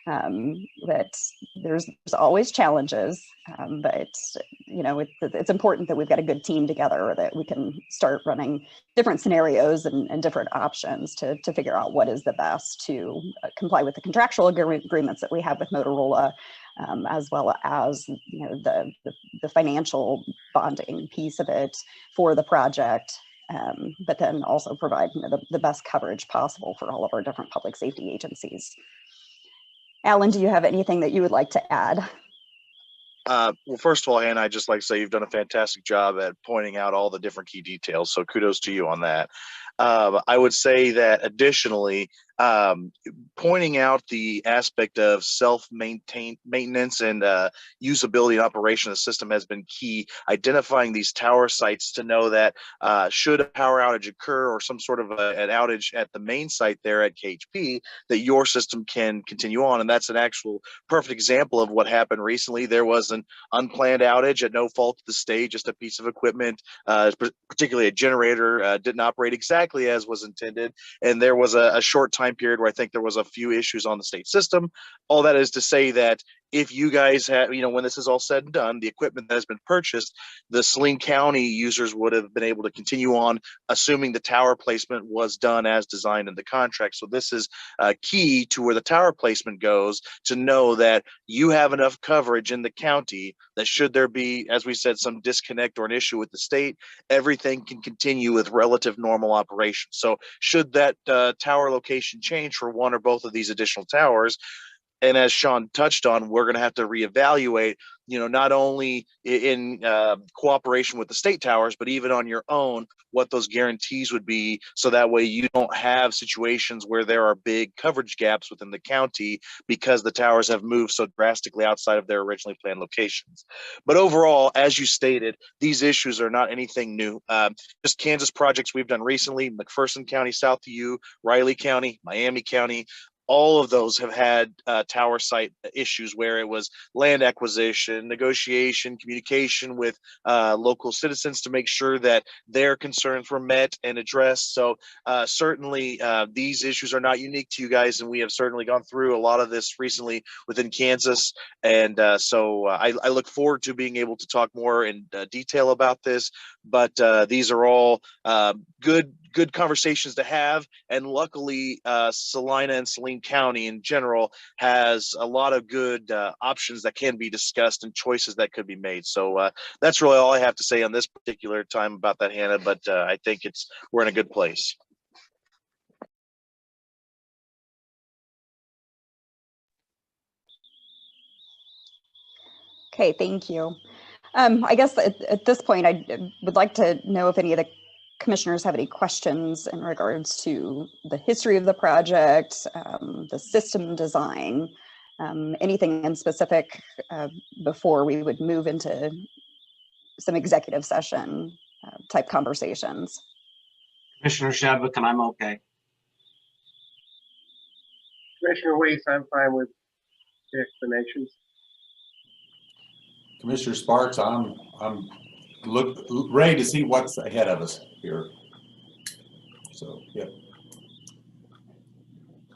S11: that there's always challenges, but it's important that we've got a good team together, that we can start running different scenarios and different options to figure out what is the best to comply with the contractual agreements that we have with Motorola, as well as the financial bonding piece of it for the project, but then also provide the best coverage possible for all of our different public safety agencies. Alan, do you have anything that you would like to add?
S13: Well, first of all, Hannah, I'd just like to say you've done a fantastic job at pointing out all the different key details. So kudos to you on that. I would say that additionally, pointing out the aspect of maintenance and usability and operation of the system has been key. Identifying these tower sites to know that should a power outage occur or some sort of an outage at the main site there at KHP, that your system can continue on. And that's an actual perfect example of what happened recently. There was an unplanned outage at no fault of the state, just a piece of equipment, particularly a generator, didn't operate exactly as was intended. And there was a short time period where I think there was a few issues on the state system. All that is to say that if you guys have, when this is all said and done, the equipment that has been purchased, the Saline County users would have been able to continue on, assuming the tower placement was done as designed in the contract. So this is key to where the tower placement goes, to know that you have enough coverage in the county that should there be, as we said, some disconnect or an issue with the state, everything can continue with relative normal operation. So should that tower location change for one or both of these additional towers, and as Sean touched on, we're going to have to reevaluate, not only in cooperation with the state towers, but even on your own, what those guarantees would be. So that way you don't have situations where there are big coverage gaps within the county because the towers have moved so drastically outside of their originally planned locations. But overall, as you stated, these issues are not anything new. Just Kansas projects we've done recently, McPherson County, south to you, Riley County, Miami County, all of those have had tower site issues where it was land acquisition, negotiation, communication with local citizens to make sure that their concerns were met and addressed. So certainly these issues are not unique to you guys, and we have certainly gone through a lot of this recently within Kansas. And so I look forward to being able to talk more in detail about this, but these are all good conversations to have. And luckily, Salina and Saline County in general has a lot of good options that can be discussed and choices that could be made. So that's really all I have to say on this particular time about that, Hannah, but I think we're in a good place.
S11: Okay, thank you. I guess at this point, I would like to know if any of the commissioners have any questions in regards to the history of the project, the system design, anything in specific before we would move into some executive session type conversations.
S8: Commissioner Shadwick, and I'm okay.
S7: Commissioner Weiss, I'm fine with the explanations.
S2: Commissioner Sparks, I'm ready to see what's ahead of us here. So, yeah.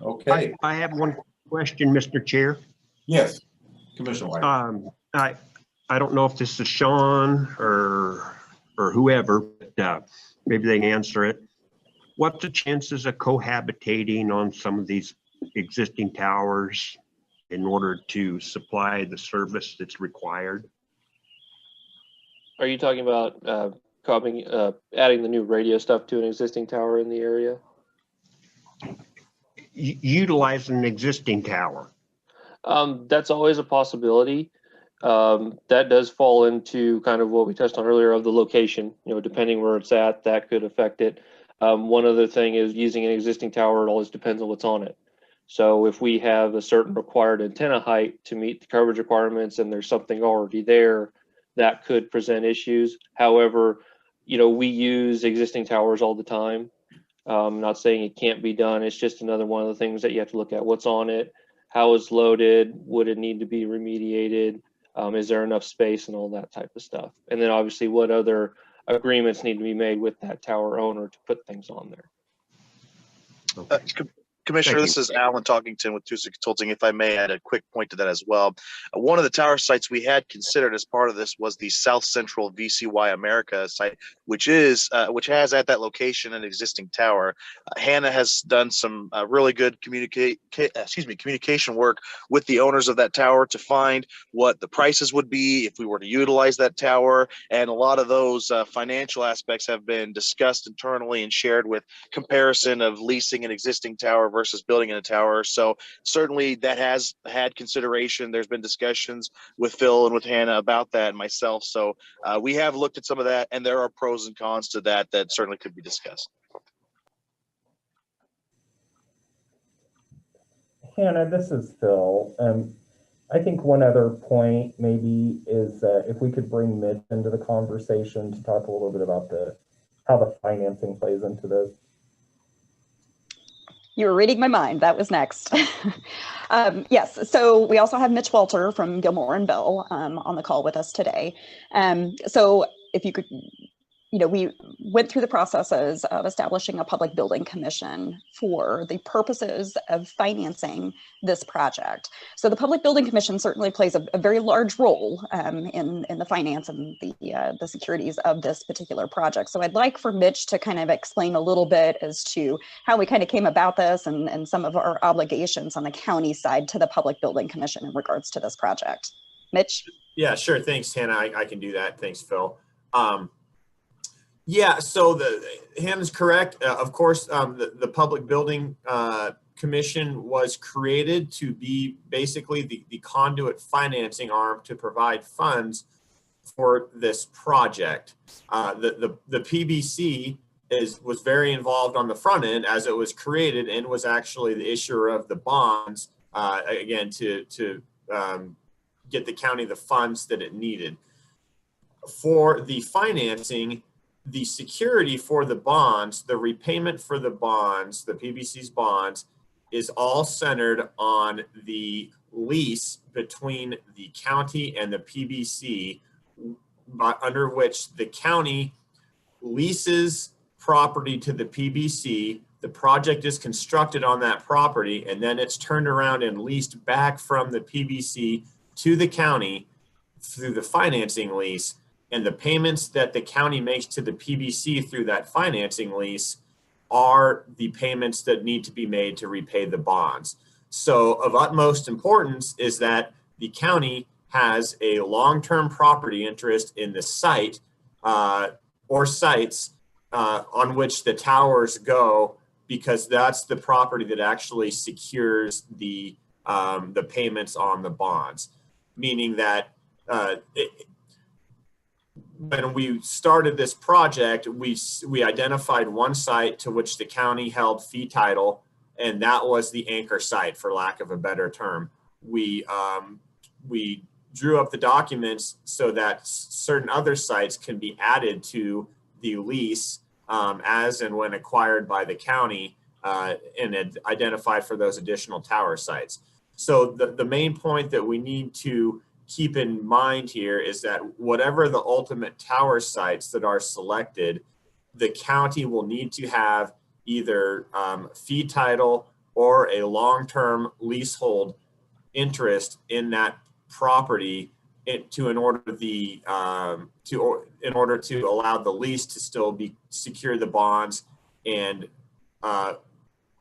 S2: Okay.
S1: I have one question, Mr. Chair.
S2: Yes, Commissioner White.
S1: I don't know if this is Sean or whoever, but maybe they can answer it. What's the chances of cohabitating on some of these existing towers in order to supply the service that's required?
S12: Are you talking about adding the new radio stuff to an existing tower in the area?
S1: utilizing an existing tower?
S12: That's always a possibility. That does fall into kind of what we touched on earlier of the location, depending where it's at, that could affect it. One other thing is using an existing tower, it always depends on what's on it. So if we have a certain required antenna height to meet the coverage requirements and there's something already there, that could present issues. However, we use existing towers all the time. I'm not saying it can't be done. It's just another one of the things that you have to look at. What's on it? How it's loaded? Would it need to be remediated? Is there enough space and all that type of stuff? And then obviously what other agreements need to be made with that tower owner to put things on there.
S1: Okay.
S13: Commissioner, this is Alan Talkington with Tusa Consulting. If I may add a quick point to that as well. One of the tower sites we had considered as part of this was the South Central VCY America site, which has at that location an existing tower. Hannah has done some really good communication work with the owners of that tower to find what the prices would be if we were to utilize that tower. And a lot of those financial aspects have been discussed internally and shared with comparison of leasing an existing tower versus building in a tower. So certainly that has had consideration. There's been discussions with Phil and with Hannah about that and myself. So we have looked at some of that, and there are pros and cons to that certainly could be discussed.
S10: Hannah, this is Phil. I think one other point maybe is if we could bring Mitch into the conversation to talk a little bit about how the financing plays into this.
S11: You were reading my mind. That was next. Yes, so we also have Mitch Walter from Gilmore and Bell on the call with us today. So if you could, we went through the processes of establishing a public building commission for the purposes of financing this project. So the public building commission certainly plays a very large role in the finance and the securities of this particular project. So I'd like for Mitch to kind of explain a little bit as to how we kind of came about this and some of our obligations on the county side to the public building commission in regards to this project. Mitch?
S14: Yeah, sure. Thanks, Hannah. I can do that. Thanks, Phil. Yeah, so Hannah's correct. Of course, the Public Building Commission was created to be basically the conduit financing arm to provide funds for this project. The PBC was very involved on the front end as it was created and was actually the issuer of the bonds, again, to get the county the funds that it needed. For the financing, the security for the bonds, the repayment for the bonds, the PBC's bonds, is all centered on the lease between the county and the PBC, under which the county leases property to the PBC. The project is constructed on that property, and then it's turned around and leased back from the PBC to the county through the financing lease. And the payments that the county makes to the PBC through that financing lease are the payments that need to be made to repay the bonds. So of utmost importance is that the county has a long-term property interest in the site or sites on which the towers go, because that's the property that actually secures the payments on the bonds. Meaning that when we started this project, we identified one site to which the county held fee title, and that was the anchor site, for lack of a better term. We drew up the documents so that certain other sites can be added to the lease as and when acquired by the county and identified for those additional tower sites. So the main point that we need to keep in mind here is that whatever the ultimate tower sites that are selected, the county will need to have either fee title or a long-term leasehold interest in that property in order to allow the lease to still secure the bonds and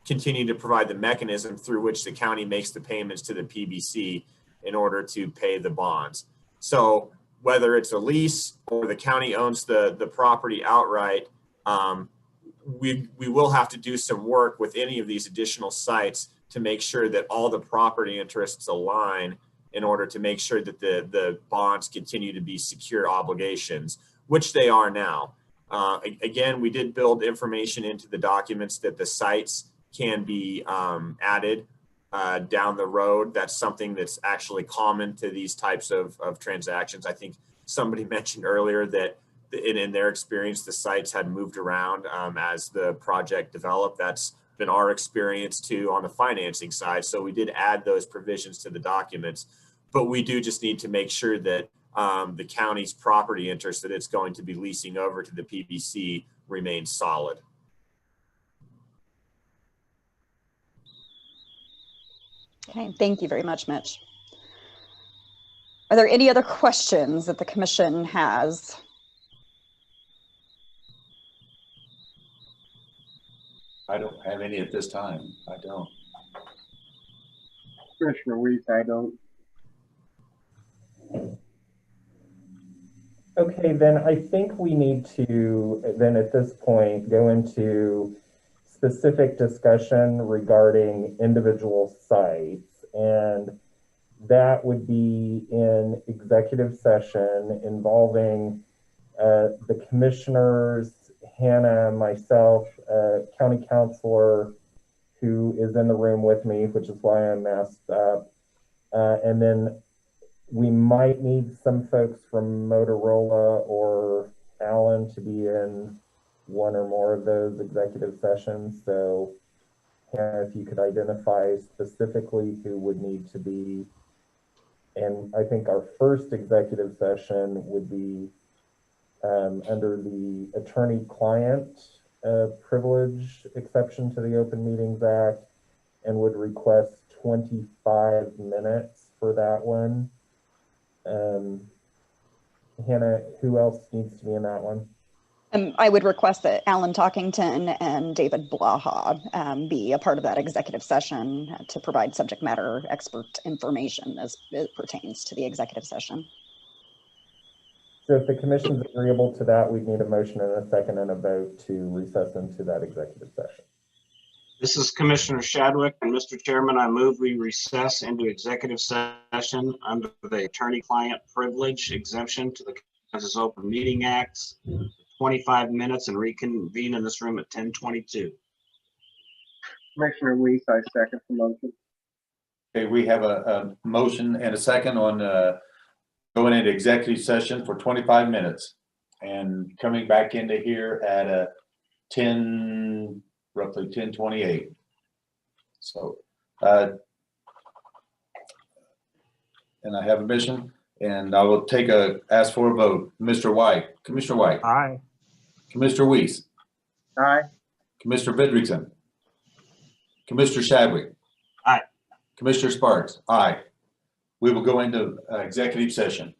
S14: continue to provide the mechanism through which the county makes the payments to the PBC in order to pay the bonds. So whether it's a lease or the county owns the property outright, we will have to do some work with any of these additional sites to make sure that all the property interests align in order to make sure that the bonds continue to be secure obligations, which they are now. Again, we did build information into the documents that the sites can be added down the road. That's something that's actually common to these types of transactions. I think somebody mentioned earlier that in their experience, the sites had moved around as the project developed. That's been our experience too on the financing side. So we did add those provisions to the documents, but we do just need to make sure that the county's property interest that it's going to be leasing over to the PBC remains solid.
S11: Okay, thank you very much, Mitch. Are there any other questions that the commission has?
S2: I don't have any at this time. I don't.
S7: Commissioner Weiss, I don't.
S10: Okay, then I think we need to then at this point go into specific discussion regarding individual sites, and that would be in executive session involving the commissioners, Hannah, myself, county counselor who is in the room with me, which is why I'm masked up, and then we might need some folks from Motorola or Allen to be in one or more of those executive sessions. So Hannah, if you could identify specifically who would need to be. And I think our first executive session would be under the attorney-client privilege exception to the Open Meetings Act, and would request 25 minutes for that one. Hannah, who else needs to be in that one?
S11: I would request that Alan Talkington and David Blaha be a part of that executive session to provide subject matter expert information as it pertains to the executive session.
S10: So if the commission's agreeable to that, we'd need a motion and a second and a vote to recess into that executive session.
S8: This is Commissioner Shadwick, and Mr. Chairman, I move we recess into executive session under the attorney-client privilege exemption to the Kansas Open Meeting Act, 25 minutes, and reconvene in this room at 10:22.
S7: Commissioner Weiss, I second the motion.
S2: Okay, we have a motion and a second on going into executive session for 25 minutes and coming back into here at roughly 10:28. So, and I have a mission, and I will ask for a vote. Mr. White, Commissioner White.
S8: Aye.
S2: Commissioner Weiss.
S7: Aye.
S2: Commissioner Vidrickson. Commissioner Shadwick.
S8: Aye.
S2: Commissioner Sparks. Aye. We will go into executive session.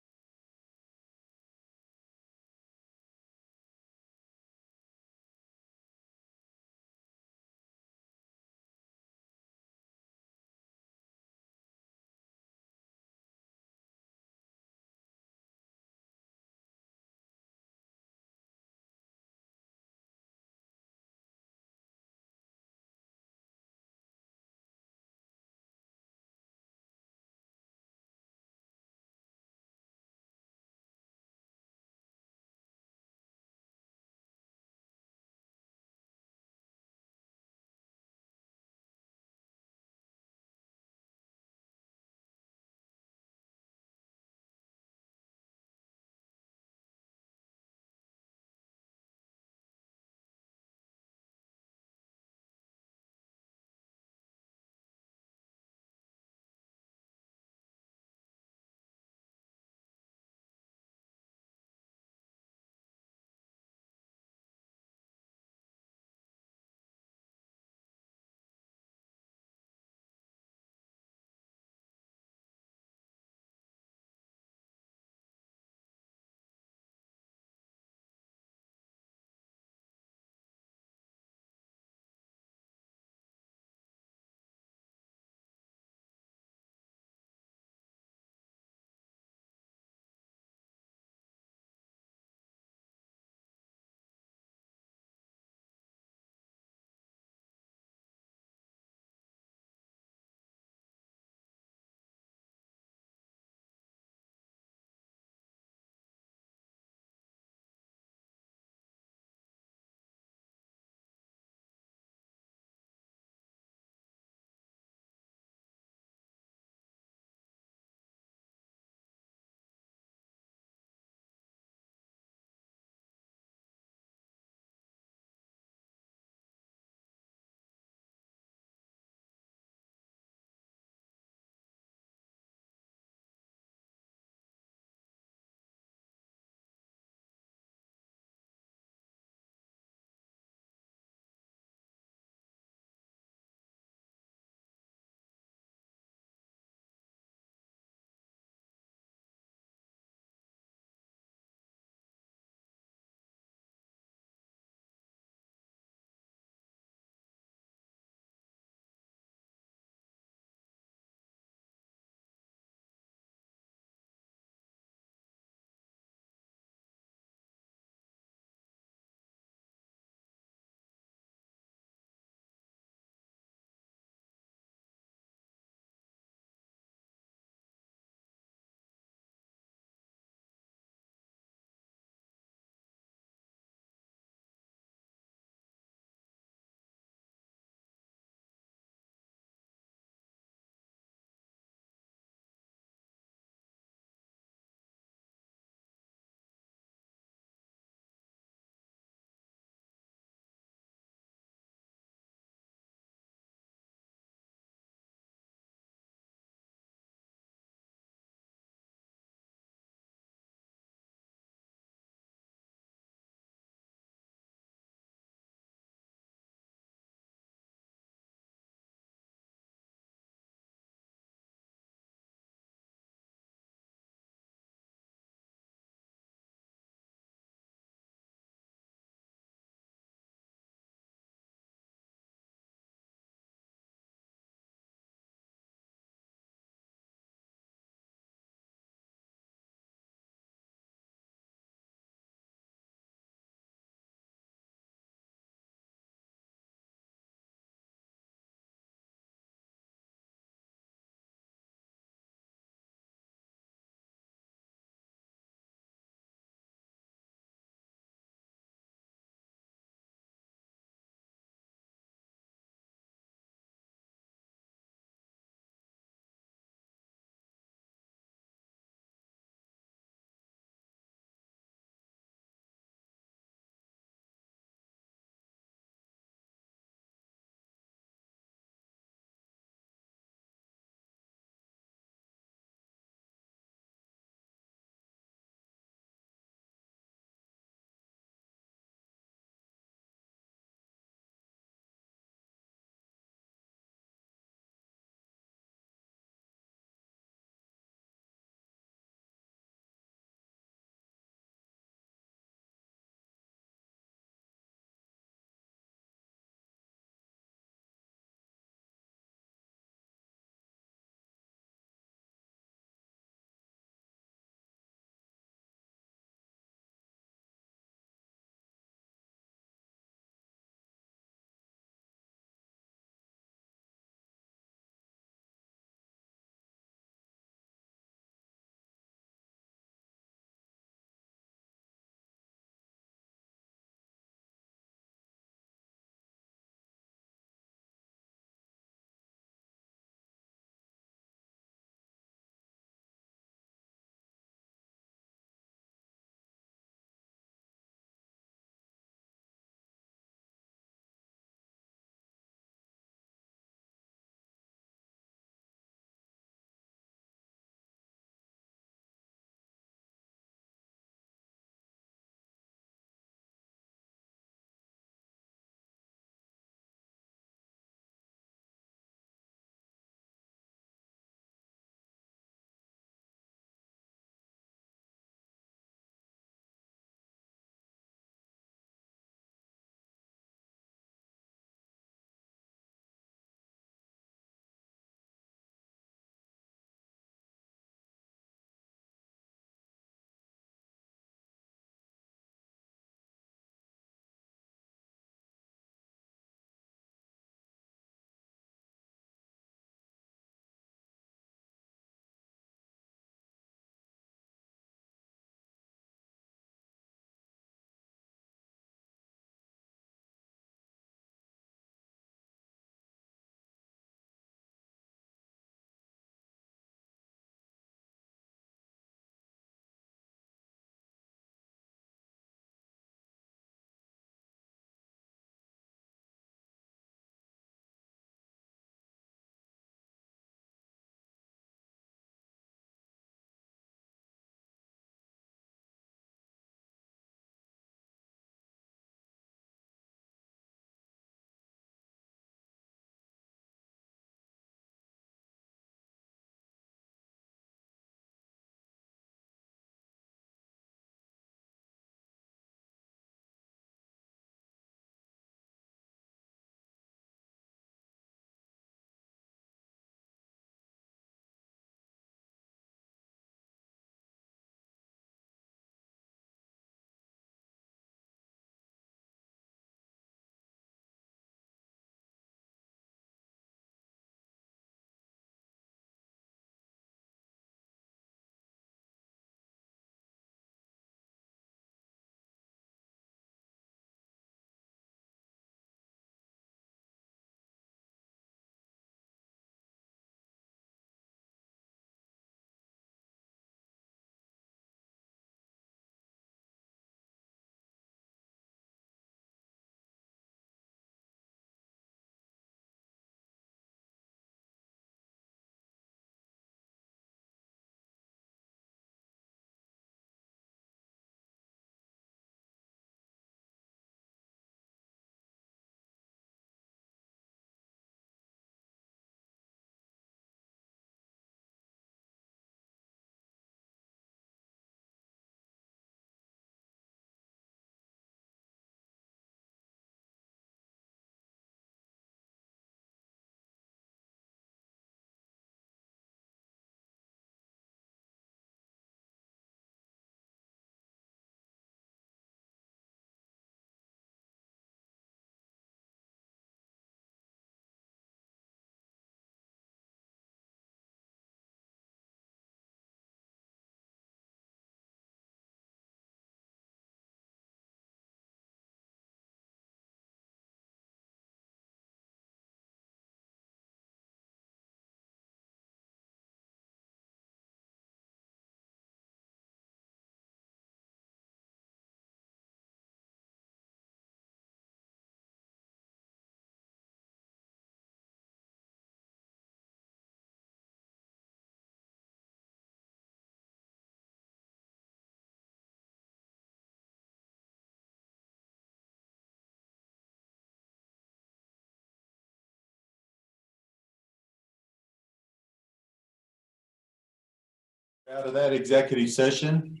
S2: Out of that executive session,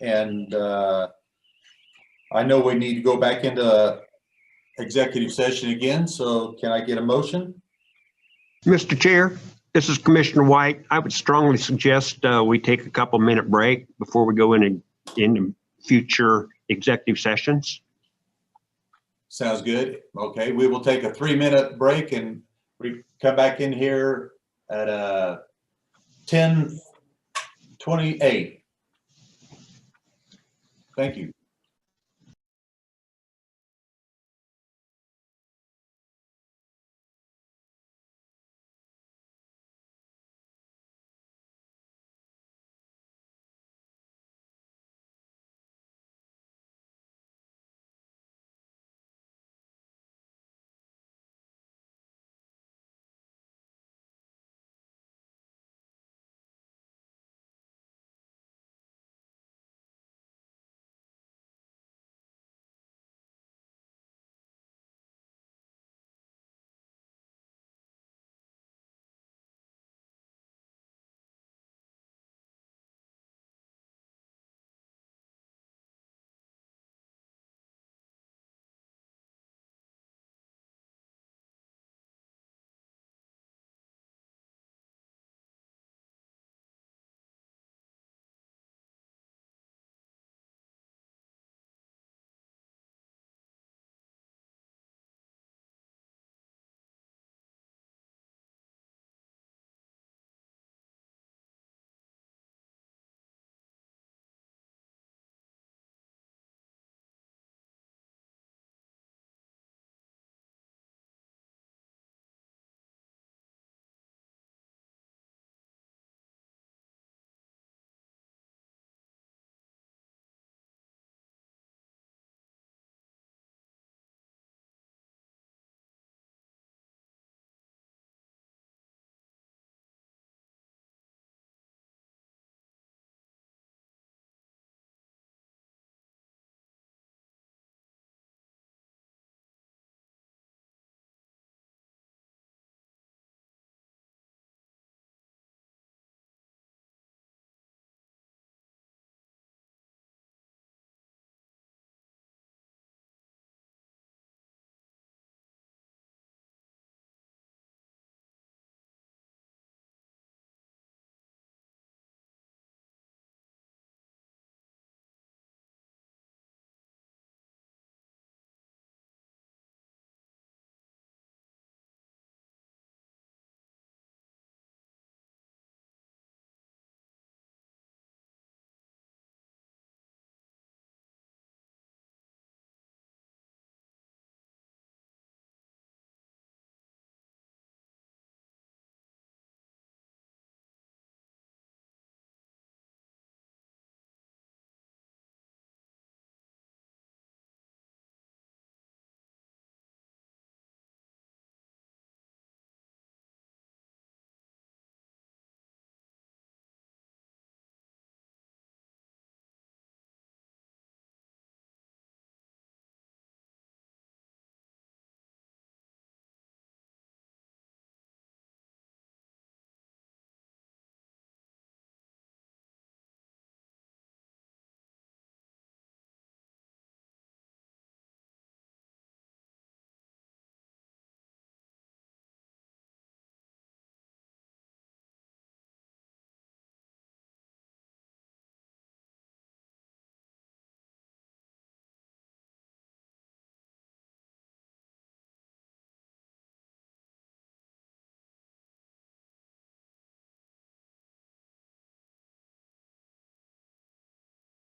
S2: and I know we need to go back into executive session again, so can I get a motion?
S1: Mr. Chair, this is Commissioner White. I would strongly suggest we take a couple-minute break before we go into future executive sessions.
S2: Sounds good. Okay, we will take a 3-minute break and we come back in here at 10:28. Thank you.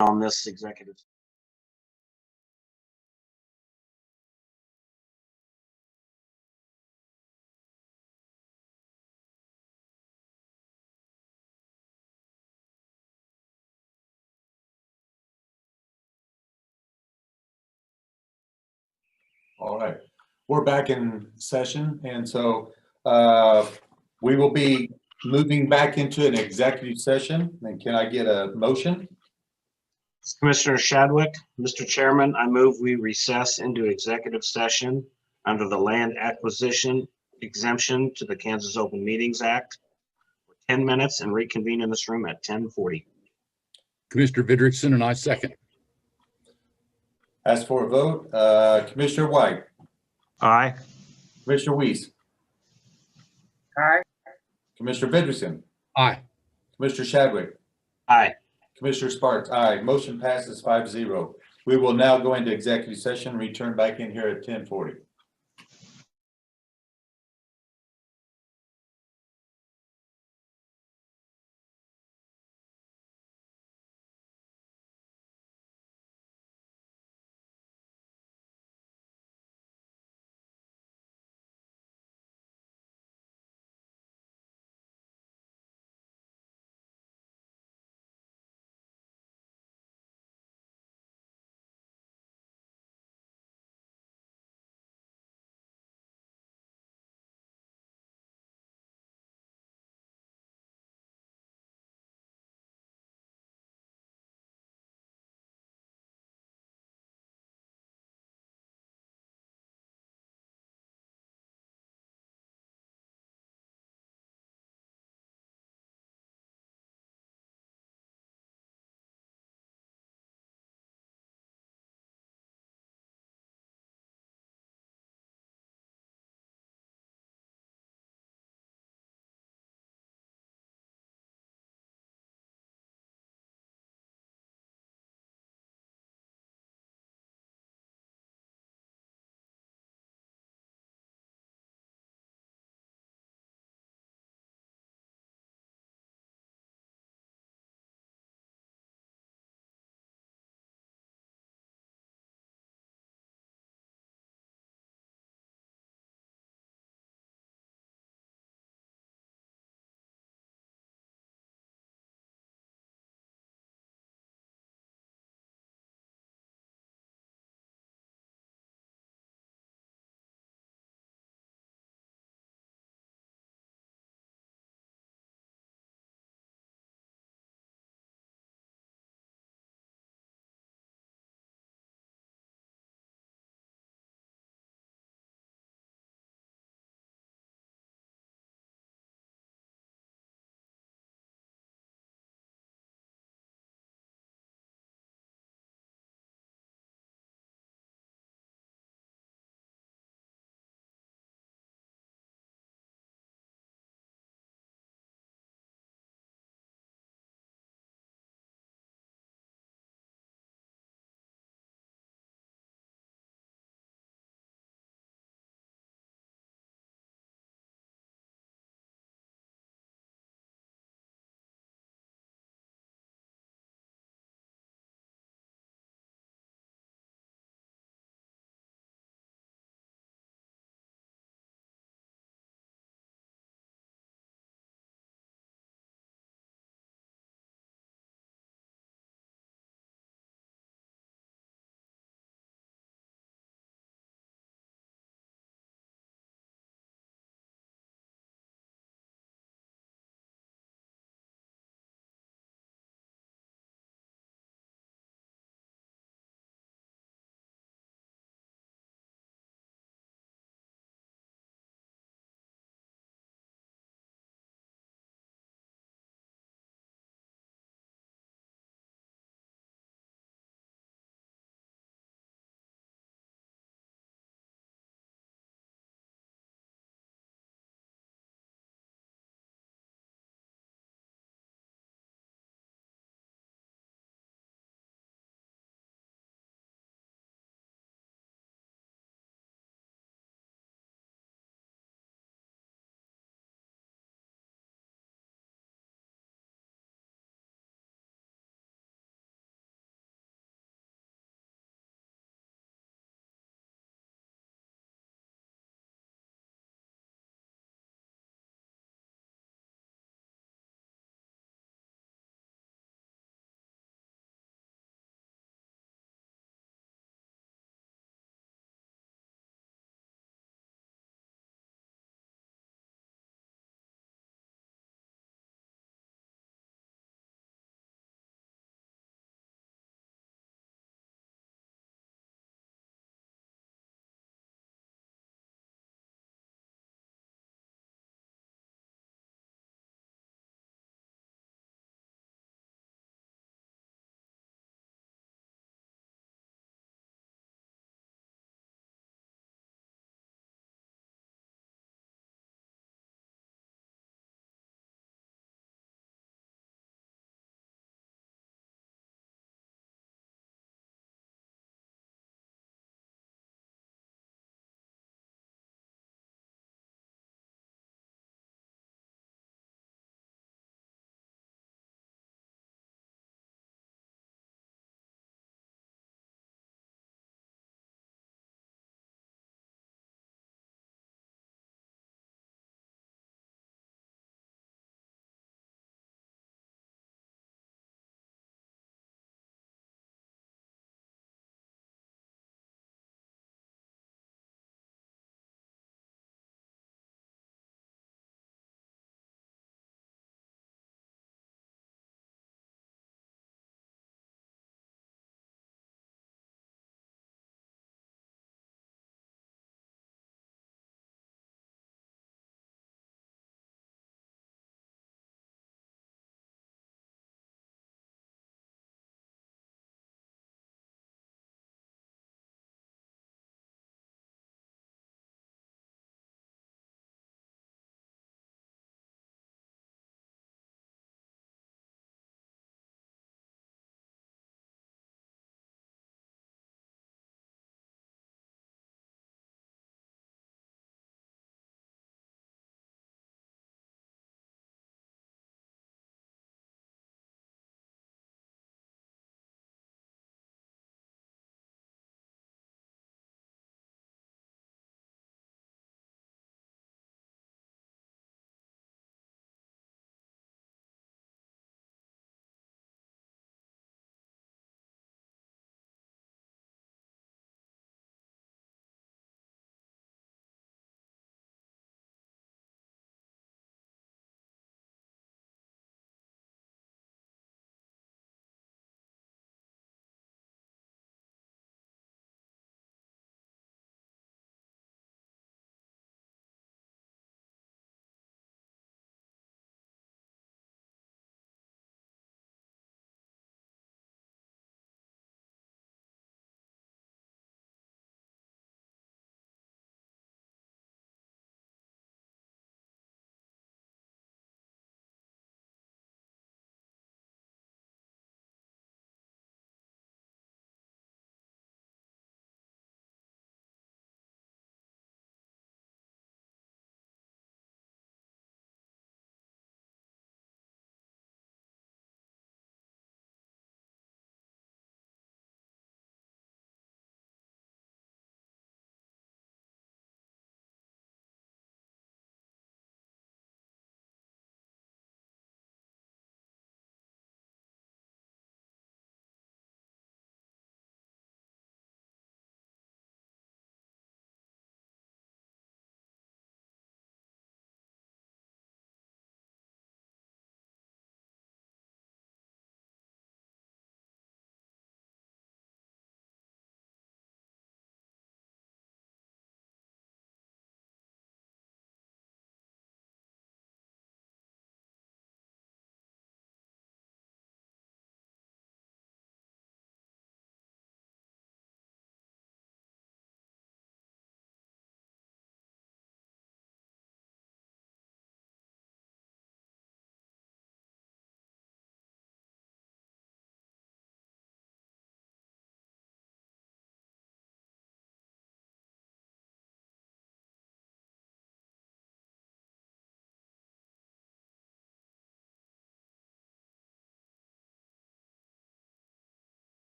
S8: On this executive.
S2: All right, we're back in session, and so we will be moving back into an executive session. And can I get a motion?
S8: Commissioner Shadwick, Mr. Chairman, I move we recess into executive session under the land acquisition exemption to the Kansas Open Meetings Act for 10 minutes and reconvene in this room at 10:40.
S15: Commissioner Vidrickson, and I second.
S2: As for a vote, Commissioner White,
S1: Aye.
S2: Commissioner Weiss,
S7: Aye.
S2: Commissioner Vidrickson,
S15: Aye.
S2: Commissioner Shadwick,
S8: Aye.
S2: Commissioner Sparks, aye. Motion passes 5-0. We will now go into executive session, return back in here at 10:40.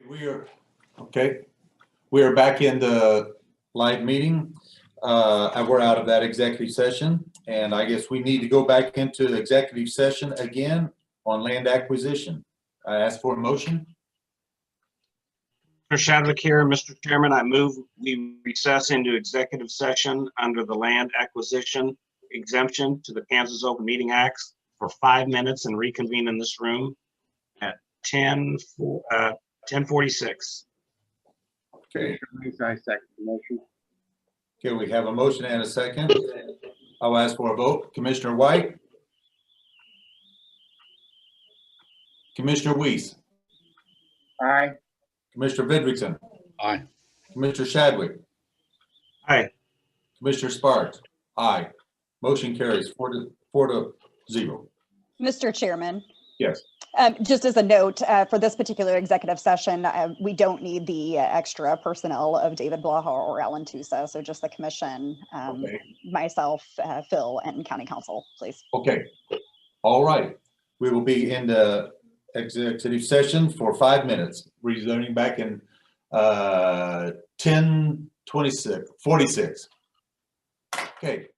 S2: We are, okay, we are back in the live meeting. And we're out of that executive session. And I guess we need to go back into the executive session again on land acquisition. I ask for a motion.
S8: Mr. Shadwick here, Mr. Chairman, I move we recess into executive session under the land acquisition exemption to the Kansas Open Meeting Act for 5 minutes and reconvene in this room at 10:46.
S2: Okay.
S7: I second the motion.
S2: Okay, we have a motion and a second. I'll ask for a vote. Commissioner White? Commissioner Weiss?
S7: Aye.
S2: Commissioner Vidrickson?
S15: Aye.
S2: Commissioner Shadwick?
S8: Aye.
S2: Commissioner Sparks? Aye. Motion carries 4-0.
S11: Mr. Chairman,
S2: Yes.
S11: just as a note, for this particular executive session, we don't need the extra personnel of David Blaha or Alan Tusa. So just the commission,
S2: Okay.
S11: myself, Phil, and county council, please.
S2: Okay. All right. We will be in the executive session for 5 minutes, resuming back in 10:46. Okay.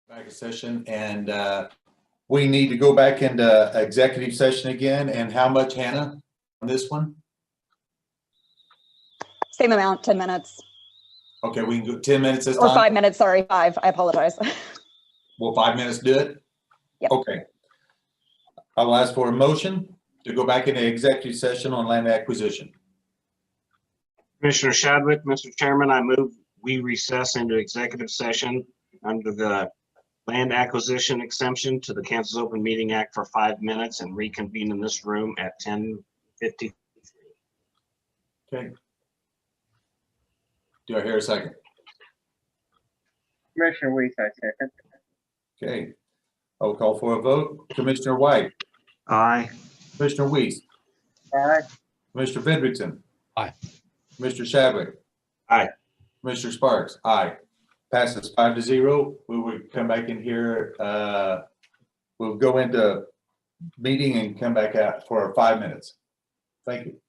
S2: Back in session, and we need to go back into executive session again. And how much, Hannah, on this one?
S11: Same amount, 10 minutes.
S2: Okay, we can go 10 minutes this
S11: Or
S2: time?
S11: 5 minutes, sorry, 5. I apologize.
S2: Will 5 minutes do it?
S11: Yep.
S2: Okay. I will ask for a motion to go back into executive session on land acquisition.
S8: Commissioner Shadwick, Mr. Chairman, I move we recess into executive session under the land acquisition exemption to the Kansas Open Meeting Act for 5 minutes and reconvene in this room at 10:50.
S2: Okay. Do I hear a second?
S7: Commissioner Weiss, I second.
S2: Okay. I will call for a vote. Commissioner White,
S1: Aye.
S2: Commissioner Weiss,
S7: Aye.
S2: Commissioner Frederickson.
S15: Aye.
S2: Mr. Shadwick.
S8: Aye.
S2: Mr. Sparks. Aye. Passes 5-0. We will come back in here. We'll go into meeting and come back out for 5 minutes. Thank you.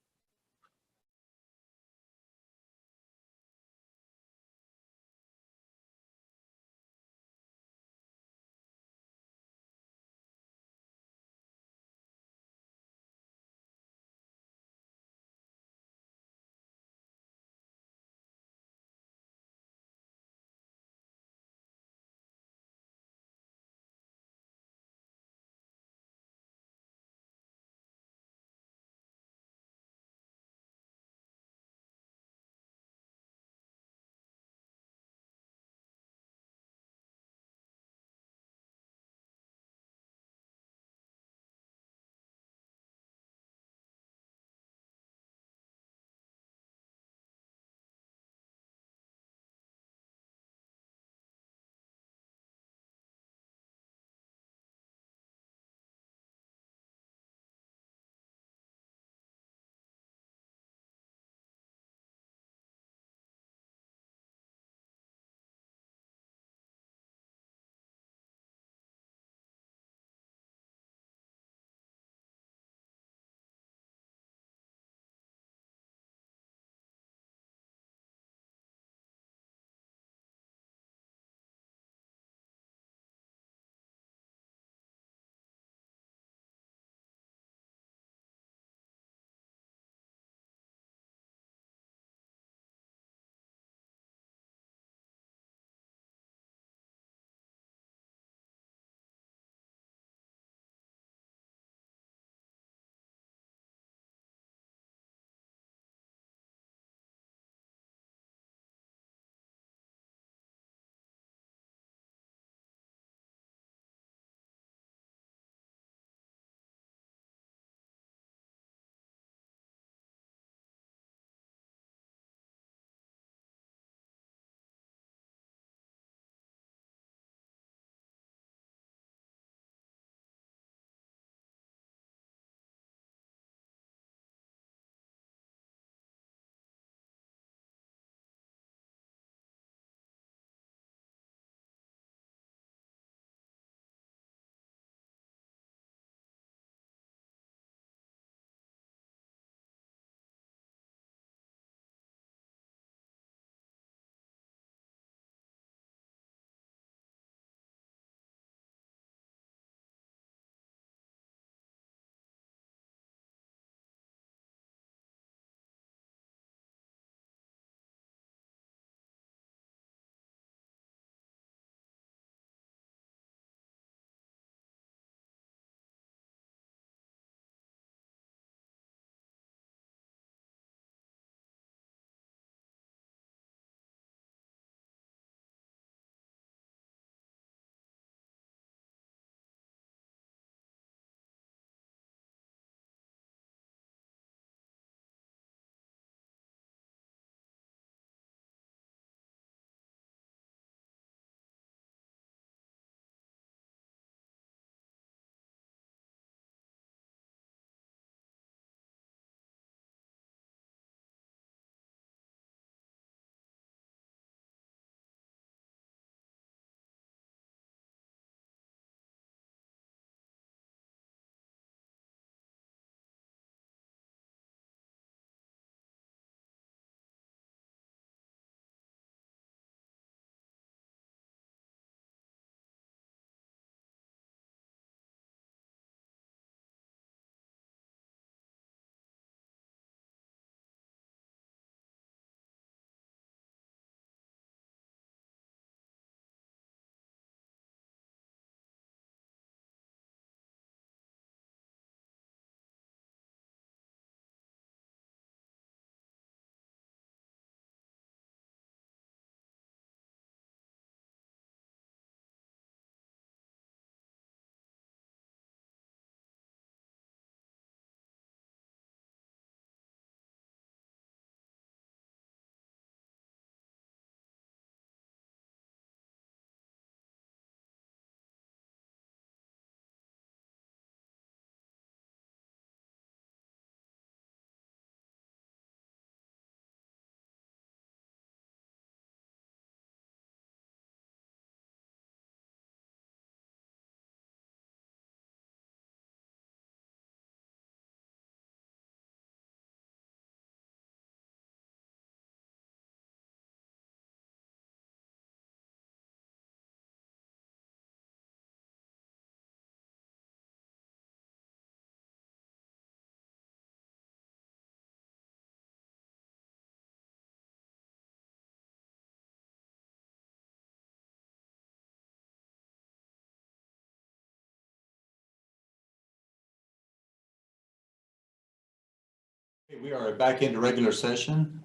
S2: Okay, we are back into regular session.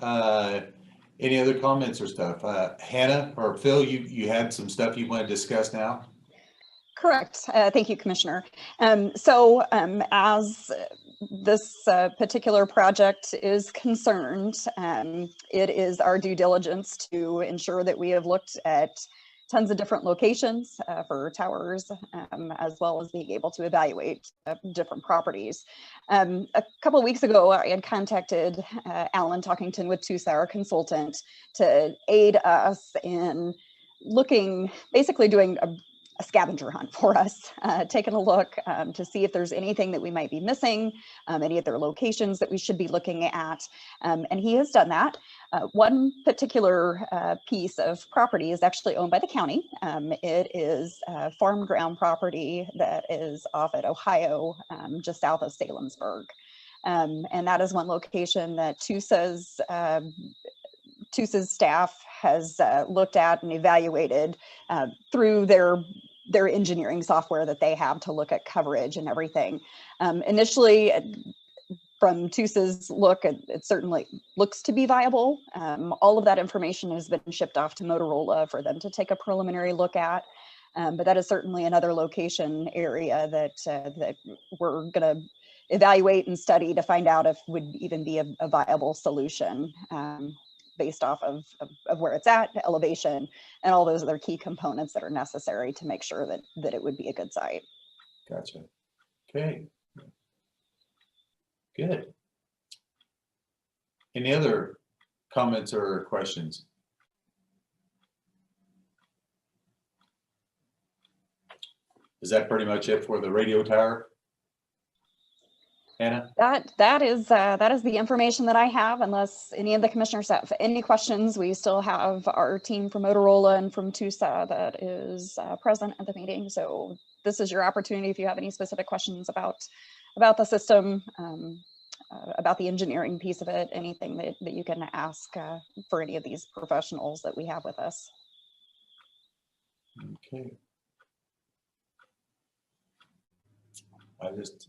S2: Any other comments or stuff? Hannah or Phil, you had some stuff you want to discuss now?
S11: Correct. Thank you, Commissioner. As this particular project is concerned, it is our due diligence to ensure that we have looked at tons of different locations for towers, as well as being able to evaluate different properties. A couple of weeks ago, I had contacted Alan Talkington with TUSA, our consultant, to aid us in looking, basically doing a scavenger hunt for us, taking a look to see if there's anything that we might be missing, any other locations that we should be looking at. And he has done that. One particular piece of property is actually owned by the county. It is farm ground property that is off at Ohio, just south of Salemsburg. And that is one location that TUSA's staff has looked at and evaluated through their engineering software that they have to look at coverage and everything. Initially, from TUSA's look, it certainly looks to be viable. All of that information has been shipped off to Motorola for them to take a preliminary look at. But that is certainly another location area that we're going to evaluate and study to find out if would even be a viable solution. Based off of where it's at, elevation, and all those other key components that are necessary to make sure that it would be a good site.
S2: Gotcha. Okay. Good. Any other comments or questions? Is that pretty much it for the radio tower? Hannah?
S11: That is the information that I have, unless any of the commissioners have any questions. We still have our team from Motorola and from TUSA that is present at the meeting. So this is your opportunity if you have any specific questions about the system, about the engineering piece of it, anything that you can ask for any of these professionals that we have with us.
S2: Okay. I just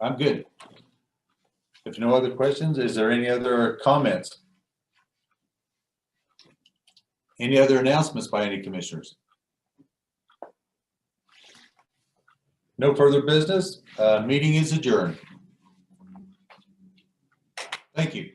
S2: I'm good. If no other questions, is there any other comments? Any other announcements by any commissioners? No further business. Meeting is adjourned. Thank you.